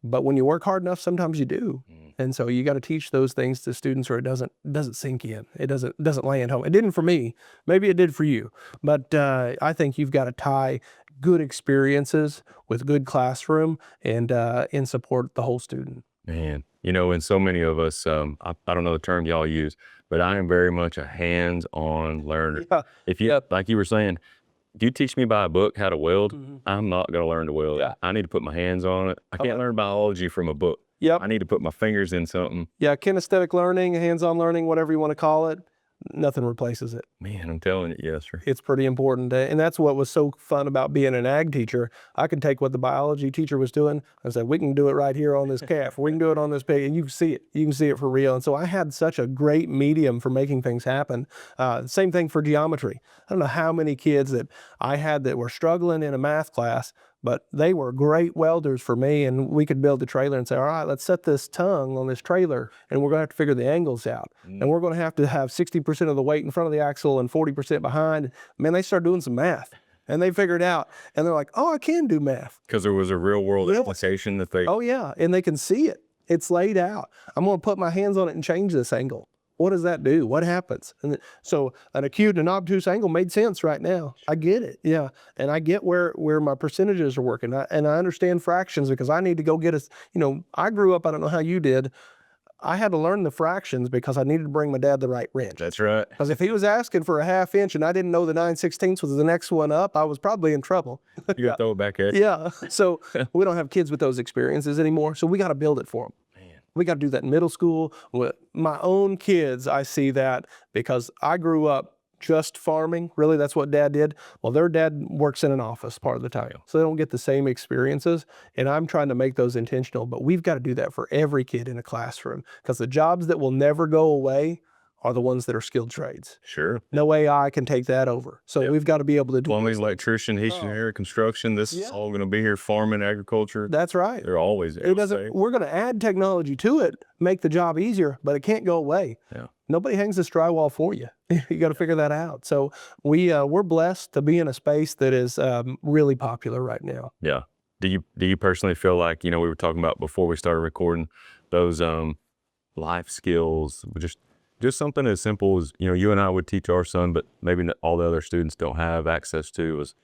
but when you work hard enough, sometimes you do. And so you got to teach those things to students, or it doesn't sink in. It doesn't land home. It didn't for me. Maybe it did for you, but I think you've got to tie good experiences with good classroom and support the whole student. Man, and so many of us, I don't know the term y'all use, but I am very much a hands-on learner. Yeah. If you, like you were saying, if you teach me by a book how to weld, I'm not going to learn to weld. Yeah. I need to put my hands on it. I can't learn biology from a book. Yep. I need to put my fingers in something. Yeah, kinesthetic learning, hands-on learning, whatever you want to call it, nothing replaces it. Man, I'm telling you, yes, sir. It's pretty important. And that's what was so fun about being an ag teacher. I could take what the biology teacher was doing and say, we can do it right here on this calf. We can do it on this pig. And you can see it. You can see it for real. And so I had such a great medium for making things happen. Same thing for geometry. I don't know how many kids that I had that were struggling in a math class, but they were great welders for me, and we could build a trailer and say, all right, let's set this tongue on this trailer, and we're going to have to figure the angles out. And we're going to have 60% of the weight in front of the axle and 40% behind. Man, they started doing some math, and they figured it out, and they're like, oh, I can do math. Because there was a real world application that they... Oh, yeah, and they can see it. It's laid out. I'm going to put my hands on it and change this angle. What does that do? What happens? And so an acute and an obtuse angle made sense right now. I get it. Yeah. And I get where my percentages are working. And I understand fractions because I need to go get us, I grew up, I don't know how you did. I had to learn the fractions because I needed to bring my dad the right wrench. That's right. Because if he was asking for a 1/2 inch and I didn't know the 9/16 was the next one up, I was probably in trouble. You got to throw it back at you. Yeah. So we don't have kids with those experiences anymore. So we got to build it for them. We got to do that in middle school. With my own kids, I see that because I grew up just farming. Really, that's what dad did. Well, their dad works in an office part of the time, so they don't get the same experiences. And I'm trying to make those intentional, but we've got to do that for every kid in a classroom because the jobs that will never go away are the ones that are skilled trades. Sure. No AI can take that over. So we've got to be able to do plumbing, electrician, heat and air, construction. This is all going to be here. Farming, agriculture. That's right. They're always there. We're going to add technology to it, make the job easier, but it can't go away. Yeah. Nobody hangs this drywall for you. You got to figure that out. So we're blessed to be in a space that is really popular right now. Yeah. Do you personally feel like, we were talking about before we started recording those life skills, just something as simple as, you and I would teach our son, but maybe all the other students don't have access to is,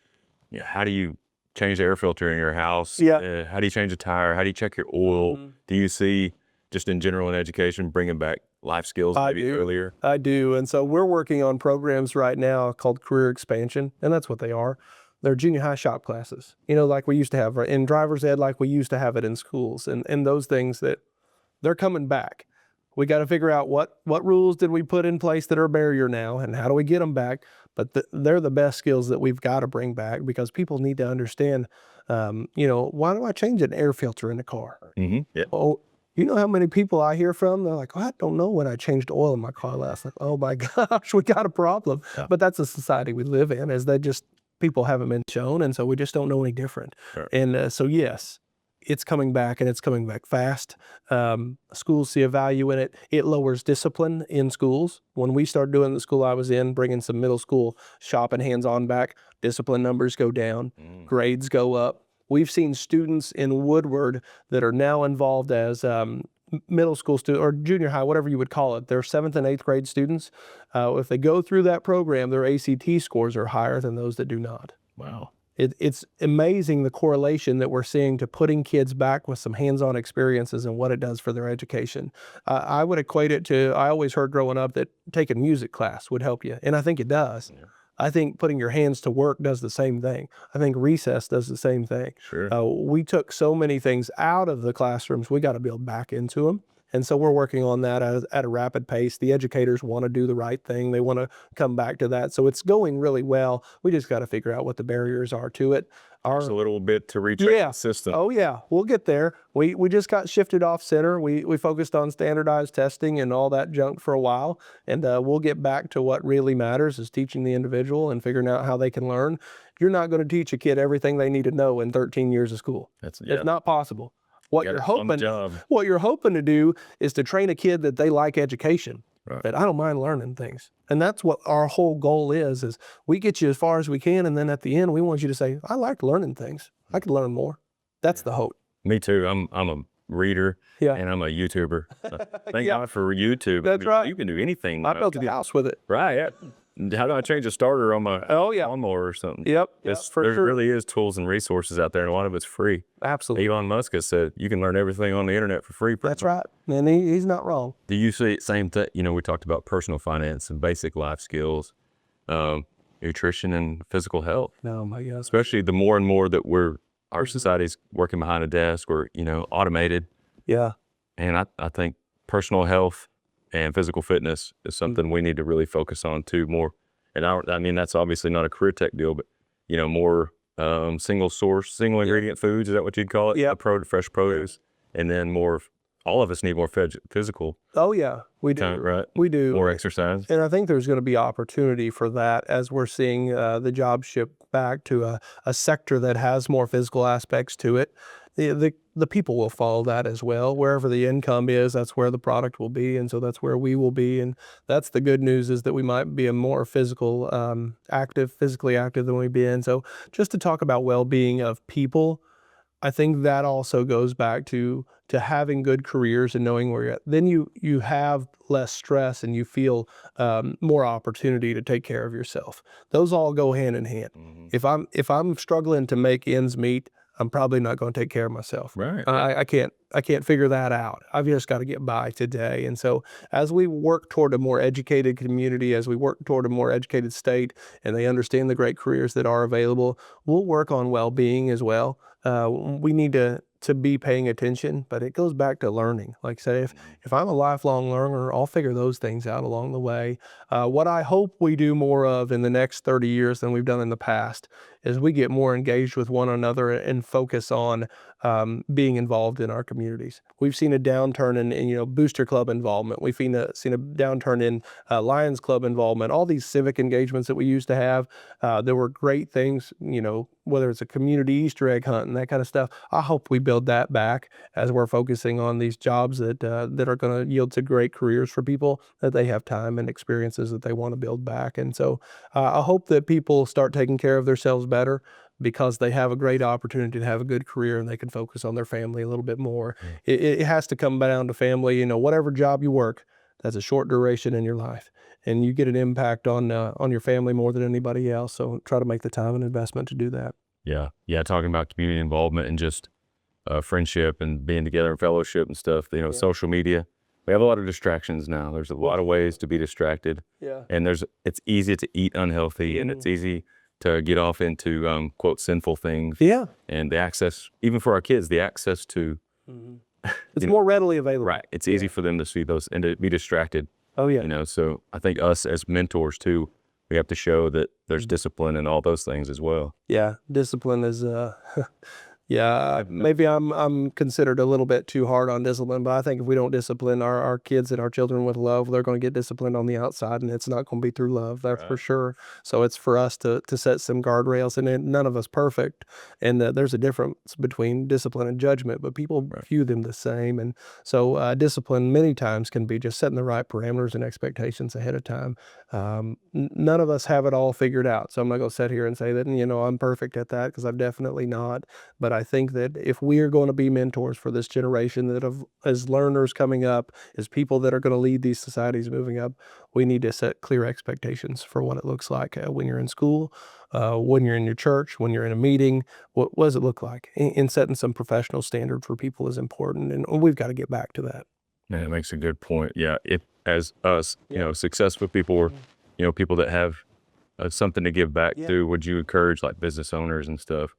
how do you change the air filter in your house? Yeah. How do you change a tire? How do you check your oil? Do you see, just in general in education, bringing back life skills maybe earlier? I do. And so we're working on programs right now called career expansion, and that's what they are. They're junior high shop classes, like we used to have in driver's ed, like we used to have it in schools, and those things that they're coming back. We got to figure out what rules did we put in place that are a barrier now, and how do we get them back? But they're the best skills that we've got to bring back because people need to understand, why do I change an air filter in the car? Mm-hmm. Yeah. Oh, you know how many people I hear from? They're like, I don't know when I changed oil in my car last. Like, oh my gosh, we got a problem. Yeah. But that's the society we live in, is that just people haven't been shown, and so we just don't know any different. Sure. And so yes. It's coming back, and it's coming back fast. Schools see a value in it. It lowers discipline in schools. When we started doing the school I was in, bringing some middle school shop and hands-on back, discipline numbers go down, grades go up. We've seen students in Woodward that are now involved as middle school students or junior high, whatever you would call it. They're 7th and 8th grade students. If they go through that program, their ACT scores are higher than those that do not. Wow. It's amazing the correlation that we're seeing to putting kids back with some hands-on experiences and what it does for their education. I would equate it to, I always heard growing up that taking music class would help you, and I think it does. Yeah. I think putting your hands to work does the same thing. I think recess does the same thing. Sure. We took so many things out of the classrooms, we got to build back into them. And so we're working on that at a rapid pace. The educators want to do the right thing. They want to come back to that. So it's going really well. We just got to figure out what the barriers are to it. Just a little bit to retrain the system. Oh yeah, we'll get there. We just got shifted off center. We focused on standardized testing and all that junk for a while, and we'll get back to what really matters is teaching the individual and figuring out how they can learn. You're not going to teach a kid everything they need to know in 13 years of school. It's not possible. What you're hoping to do is to train a kid that they like education. Right. That I don't mind learning things. And that's what our whole goal is we get you as far as we can, and then at the end we want you to say, I like learning things. I could learn more. That's the hope. Me too. I'm a reader and I'm a YouTuber. Thank God for YouTube. That's right. You can do anything. I built a house with it. Right. Yeah. How do I change a starter on my lawnmower or something? Yep. There really is tools and resources out there, and a lot of it's free. Absolutely. Elon Musk has said you can learn everything on the internet for free. That's right. And he's not wrong. Do you see the same thing? You know, we talked about personal finance and basic life skills, nutrition and physical health. Oh my God. Especially the more and more that our society's working behind a desk or, automated. Yeah. And I think personal health and physical fitness is something we need to really focus on too more. And I mean, that's obviously not a CareerTech deal, but more single ingredient foods. Is that what you'd call it? Yeah. Fresh produce. And then all of us need more physical. Oh yeah, we do. Right. We do. More exercise. And I think there's going to be opportunity for that as we're seeing the job shift back to a sector that has more physical aspects to it. The people will follow that as well. Wherever the income is, that's where the product will be, and so that's where we will be. And that's the good news, is that we might be a more physically active than we've been. So just to talk about well-being of people, I think that also goes back to having good careers and knowing where you're at. Then you have less stress and you feel more opportunity to take care of yourself. Those all go hand in hand. Mm-hmm. If I'm struggling to make ends meet, I'm probably not going to take care of myself. Right. I can't figure that out. I've just got to get by today. And so as we work toward a more educated community, as we work toward a more educated state, and they understand the great careers that are available, we'll work on well-being as well. We need to be paying attention, but it goes back to learning. Like I said, if I'm a lifelong learner, I'll figure those things out along the way. What I hope we do more of in the next 30 years than we've done in the past is we get more engaged with one another and focus on being involved in our communities. We've seen a downturn in Booster Club involvement. We've seen a downturn in Lions Club involvement. All these civic engagements that we used to have, there were great things, whether it's a community Easter egg hunt and that kind of stuff. I hope we build that back as we're focusing on these jobs that are going to yield to great careers for people, that they have time and experiences that they want to build back. And so I hope that people start taking care of themselves better, because they have a great opportunity to have a good career and they can focus on their family a little bit more. It has to come down to family. Whatever job you work, that's a short duration in your life, and you get an impact on your family more than anybody else. So try to make the time and investment to do that. Yeah. Talking about community involvement and just friendship and being together and fellowship and stuff. Social media. We have a lot of distractions now. There's a lot of ways to be distracted. Yeah. And it's easy to eat unhealthy, and it's easy to get off into quote sinful things. Yeah. And the access, even for our kids, the access to it's more readily available. Right. It's easy for them to see those and to be distracted. Oh yeah. So I think us as mentors too, we have to show that there's discipline and all those things as well. Yeah. Discipline is yeah, maybe I'm considered a little bit too hard on discipline, but I think if we don't discipline our kids and our children with love, they're going to get disciplined on the outside, and it's not going to be through love, that's for sure. So it's for us to set some guardrails, and none of us perfect, and there's a difference between discipline and judgment, but people view them the same. And so discipline many times can be just setting the right parameters and expectations ahead of time. None of us have it all figured out, so I'm not going to sit here and say that I'm perfect at that, because I'm definitely not. But I think that if we are going to be mentors for this generation, that as learners coming up, as people that are going to lead these societies moving up, we need to set clear expectations for what it looks like when you're in school, when you're in your church, when you're in a meeting, what does it look like? And setting some professional standard for people is important, and we've got to get back to that. Yeah, that makes a good point. Yeah, if as us, successful people or people that have something to give back to, would you encourage like business owners and stuff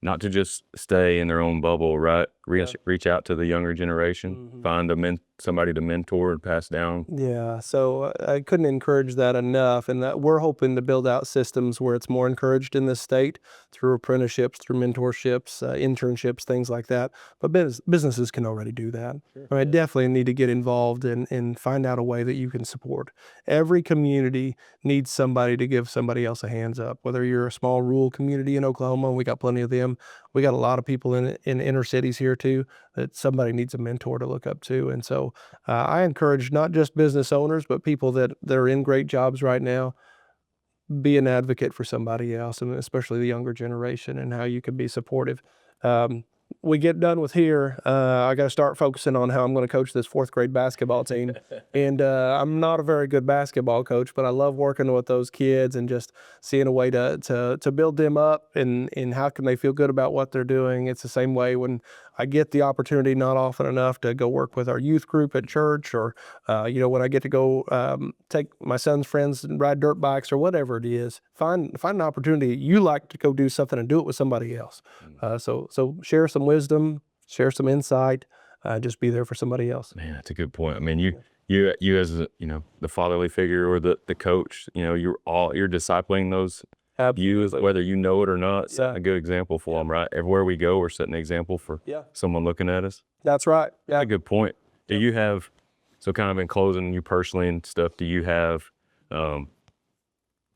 not to just stay in their own bubble, right? Reach out to the younger generation, find somebody to mentor and pass down. Yeah, so I couldn't encourage that enough, and that we're hoping to build out systems where it's more encouraged in this state through apprenticeships, through mentorships, internships, things like that. But businesses can already do that. I definitely need to get involved and find out a way that you can support. Every community needs somebody to give somebody else a hands up. Whether you're a small rural community in Oklahoma, we got plenty of them. We got a lot of people in inner cities here too that somebody needs a mentor to look up to, and so I encourage not just business owners, but people that are in great jobs right now, be an advocate for somebody else, and especially the younger generation, and how you can be supportive. We get done with here, I got to start focusing on how I'm going to coach this 4th grade basketball team. And I'm not a very good basketball coach, but I love working with those kids and just seeing a way to build them up and how can they feel good about what they're doing. It's the same way when I get the opportunity, not often enough, to go work with our youth group at church, or when I get to go take my son's friends and ride dirt bikes or whatever it is. Find an opportunity you like to go do something and do it with somebody else. So share some wisdom, share some insight, just be there for somebody else. Man, that's a good point. I mean, you as the fatherly figure or the coach, you're discipling those youth, whether you know it or not. Set a good example for them, right? Everywhere we go, we're setting an example for someone looking at us. That's right. Yeah, that's a good point. Do you have, so kind of in closing, you personally and stuff, do you have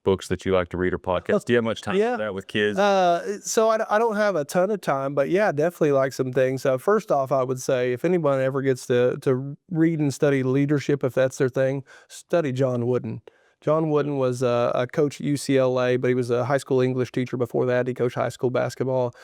books that you like to read or podcasts? Do you have much time for that with kids? So I don't have a ton of time, but definitely like some things. First off, I would say if anyone ever gets to read and study leadership, if that's their thing, study John Wooden. John Wooden was a coach at UCLA, but he was a high school English teacher before that. He coached high school basketball.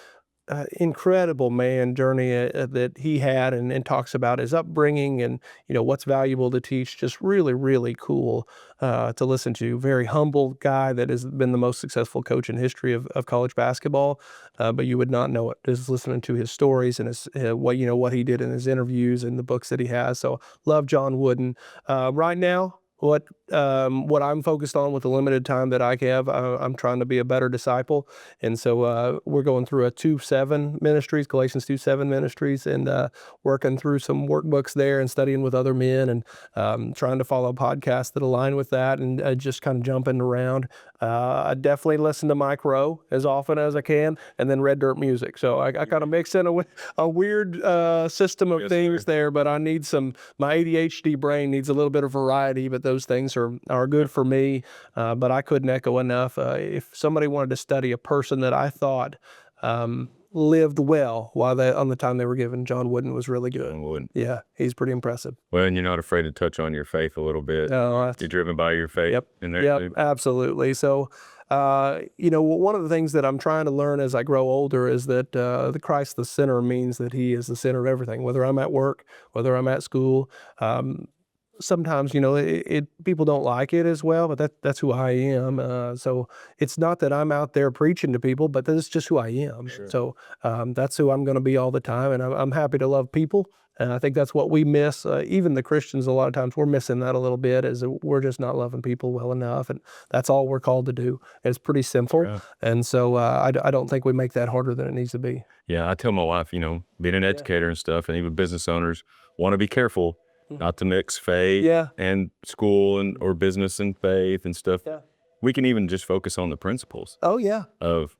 Incredible man journey that he had, and talks about his upbringing and what's valuable to teach. Just really, really cool to listen to. Very humble guy that has been the most successful coach in history of college basketball, but you would not know it just listening to his stories and his what he did in his interviews and the books that he has. So love John Wooden. Right now, what I'm focused on with the limited time that I have, I'm trying to be a better disciple. And so we're going through a 2:7 ministries, Galatians 2:7 ministries, and working through some workbooks there and studying with other men, and trying to follow podcasts that align with that, and just kind of jumping around. I definitely listen to Mike Rowe as often as I can, and then Red Dirt Music. So I kind of mix in a weird system of things there, but I need my ADHD brain needs a little bit of variety, but those things are good for me. But I couldn't echo enough. If somebody wanted to study a person that I thought lived well on the time they were given, John Wooden was really good. John Wooden. Yeah, he's pretty impressive. Well, and you're not afraid to touch on your faith a little bit. No, you're driven by your faith. Yep. In there. Yep. Absolutely. So, one of the things that I'm trying to learn as I grow older is that the Christ the center means that he is the center of everything, whether I'm at work, whether I'm at school. Sometimes, people don't like it as well, but that's who I am. So it's not that I'm out there preaching to people, but that's just who I am. Sure. So that's who I'm going to be all the time. And I'm happy to love people. And I think that's what we miss. Even the Christians, a lot of times we're missing that a little bit, is we're just not loving people well enough. And that's all we're called to do. It's pretty simple. Yeah. And so I don't think we make that harder than it needs to be. Yeah, I tell my wife, being an educator and stuff, and even business owners want to be careful not to mix faith and school or business and faith and stuff. Yeah. We can even just focus on the principles. Oh, yeah. Of,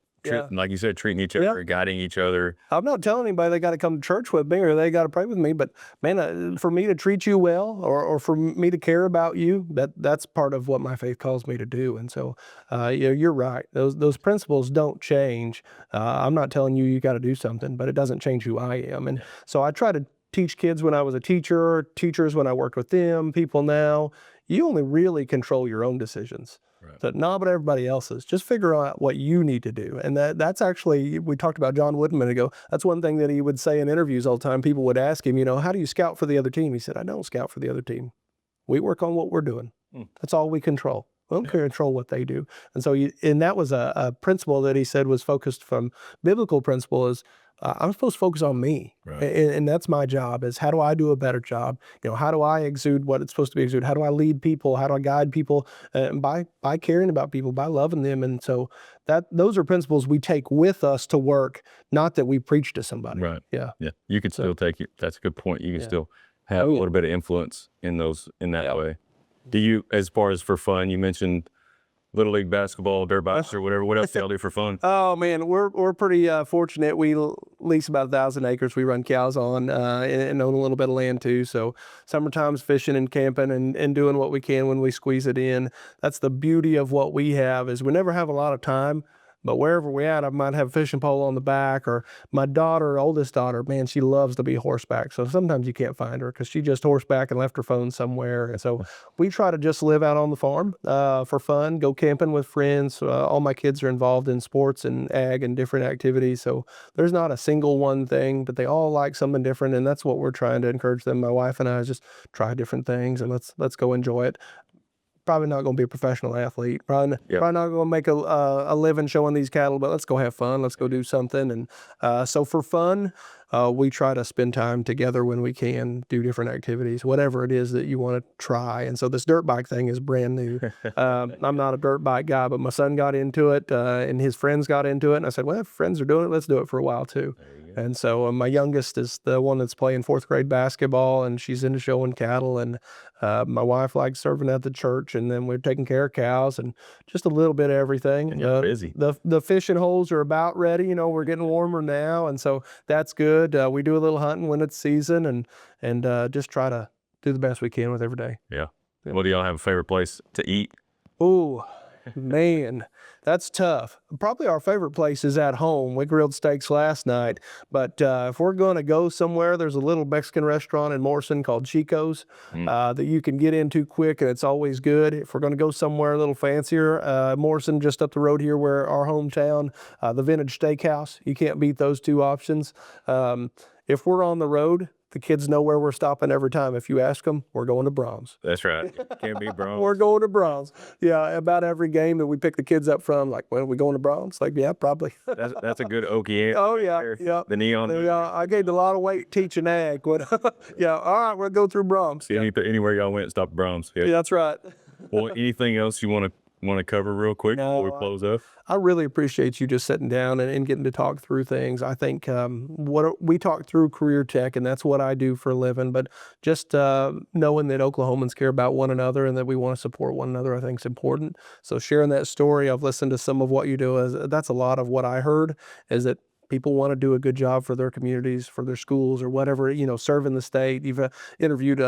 like you said, treating each other, guiding each other. I'm not telling anybody they got to come to church with me or they got to pray with me, but man, for me to treat you well or for me to care about you, that's part of what my faith calls me to do. And so, you're right. Those principles don't change. I'm not telling you got to do something, but it doesn't change who I am. And so I try to teach kids when I was a teacher, teachers when I worked with them, people now. You only really control your own decisions. Right. So not but everybody else's. Just figure out what you need to do. And that's actually, we talked about John Wooden a minute ago. That's one thing that he would say in interviews all the time. People would ask him, how do you scout for the other team? He said, I don't scout for the other team. We work on what we're doing. That's all we control. We don't control what they do. And so, and that was a principle that he said was focused from biblical principle is I'm supposed to focus on me. Right. And that's my job is how do I do a better job? How do I exude what it's supposed to be exuded? How do I lead people? How do I guide people? By caring about people, by loving them. And so those are principles we take with us to work, not that we preach to somebody. Right. Yeah. Yeah. You can still take it. That's a good point. You can still have a little bit of influence in that way. Do you, as far as for fun, you mentioned Little League basketball, dirt bikes, or whatever. What else do y'all do for fun? Oh man, we're pretty fortunate. We lease about 1,000 acres. We run cows on and own a little bit of land too. So summertime's fishing and camping and doing what we can when we squeeze it in. That's the beauty of what we have is we never have a lot of time. But wherever we're at, I might have a fishing pole on the back, or my daughter, oldest daughter, man, she loves to be horseback. So sometimes you can't find her because she just horseback and left her phone somewhere. And so we try to just live out on the farm for fun, go camping with friends. All my kids are involved in sports and ag and different activities. So there's not a single one thing, but they all like something different. And that's what we're trying to encourage them. My wife and I is just try different things and let's go enjoy it. Probably not going to be a professional athlete. Probably not going to make a living showing these cattle, but let's go have fun. Let's go do something. And so for fun, we try to spend time together when we can, do different activities, whatever it is that you want to try. And so this dirt bike thing is brand new. I'm not a dirt bike guy, but my son got into it and his friends got into it. And I said, well, if friends are doing it, let's do it for a while too. And so my youngest is the one that's playing 4th grade basketball, and she's into showing cattle. And my wife likes serving at the church, and then we're taking care of cows and just a little bit of everything. And you're busy. The fishing holes are about ready. We're getting warmer now, and so that's good. We do a little hunting when it's season, and just try to do the best we can with every day. Yeah. What do y'all have a favorite place to eat? Ooh, man, that's tough. Probably our favorite place is at home. We grilled steaks last night, but if we're going to go somewhere, there's a little Mexican restaurant in Morrison called Chico's that you can get into quick, and it's always good. If we're going to go somewhere a little fancier, Morrison just up the road here, where our hometown, the Vintage Steakhouse. You can't beat those two options. If we're on the road, the kids know where we're stopping every time. If you ask them, we're going to Brahms. That's right. Can't be Brahms. We're going to Brahms. Yeah, about every game that we pick the kids up from, like, well, are we going to Brahms? Like, yeah, probably. That's a good Okie answer. Oh, yeah, yeah. The neon. I gained a lot of weight teaching ag. Yeah, all right, we'll go through Brahms. Anywhere y'all went, stop at Brahms. Yeah, that's right. Well, anything else you want to cover real quick before we close up? I really appreciate you just sitting down and getting to talk through things. I think what we talk through CareerTech, and that's what I do for a living, but just knowing that Oklahomans care about one another and that we want to support one another, I think is important. So sharing that story, I've listened to some of what you do. That's a lot of what I heard, is that people want to do a good job for their communities, for their schools, or whatever, serving the state. You've interviewed,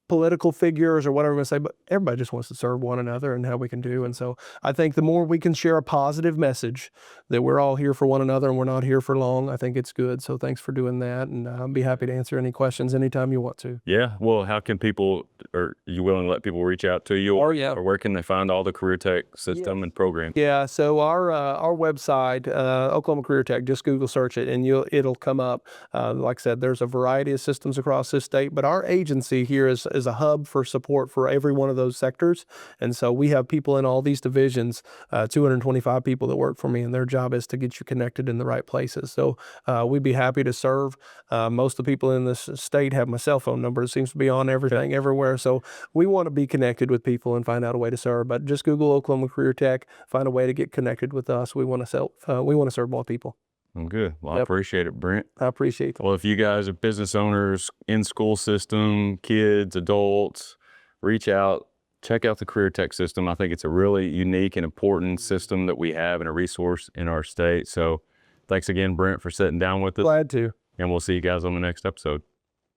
political figures or whatever we say, but everybody just wants to serve one another and how we can do. And so I think the more we can share a positive message that we're all here for one another and we're not here for long, I think it's good. So thanks for doing that. And I'll be happy to answer any questions anytime you want to. Yeah. Well, how can people, are you willing to let people reach out to you? Or where can they find all the CareerTech system and program? Yeah. So our website, Oklahoma CareerTech, just Google search it and it'll come up. Like I said, there's a variety of systems across this state, but our agency here is a hub for support for every one of those sectors. And so we have people in all these divisions, 225 people that work for me, and their job is to get you connected in the right places. So we'd be happy to serve. Most of the people in this state have my cell phone number. It seems to be on everything, everywhere. So we want to be connected with people and find out a way to serve. But just Google Oklahoma CareerTech, find a way to get connected with us. We want to serve more people. Well, good. Well, I appreciate it, Brent. I appreciate it. Well, if you guys are business owners, in school system, kids, adults, reach out, check out the CareerTech system. I think it's a really unique and important system that we have and a resource in our state. So thanks again, Brent, for sitting down with us. Glad to. And we'll see you guys on the next episode.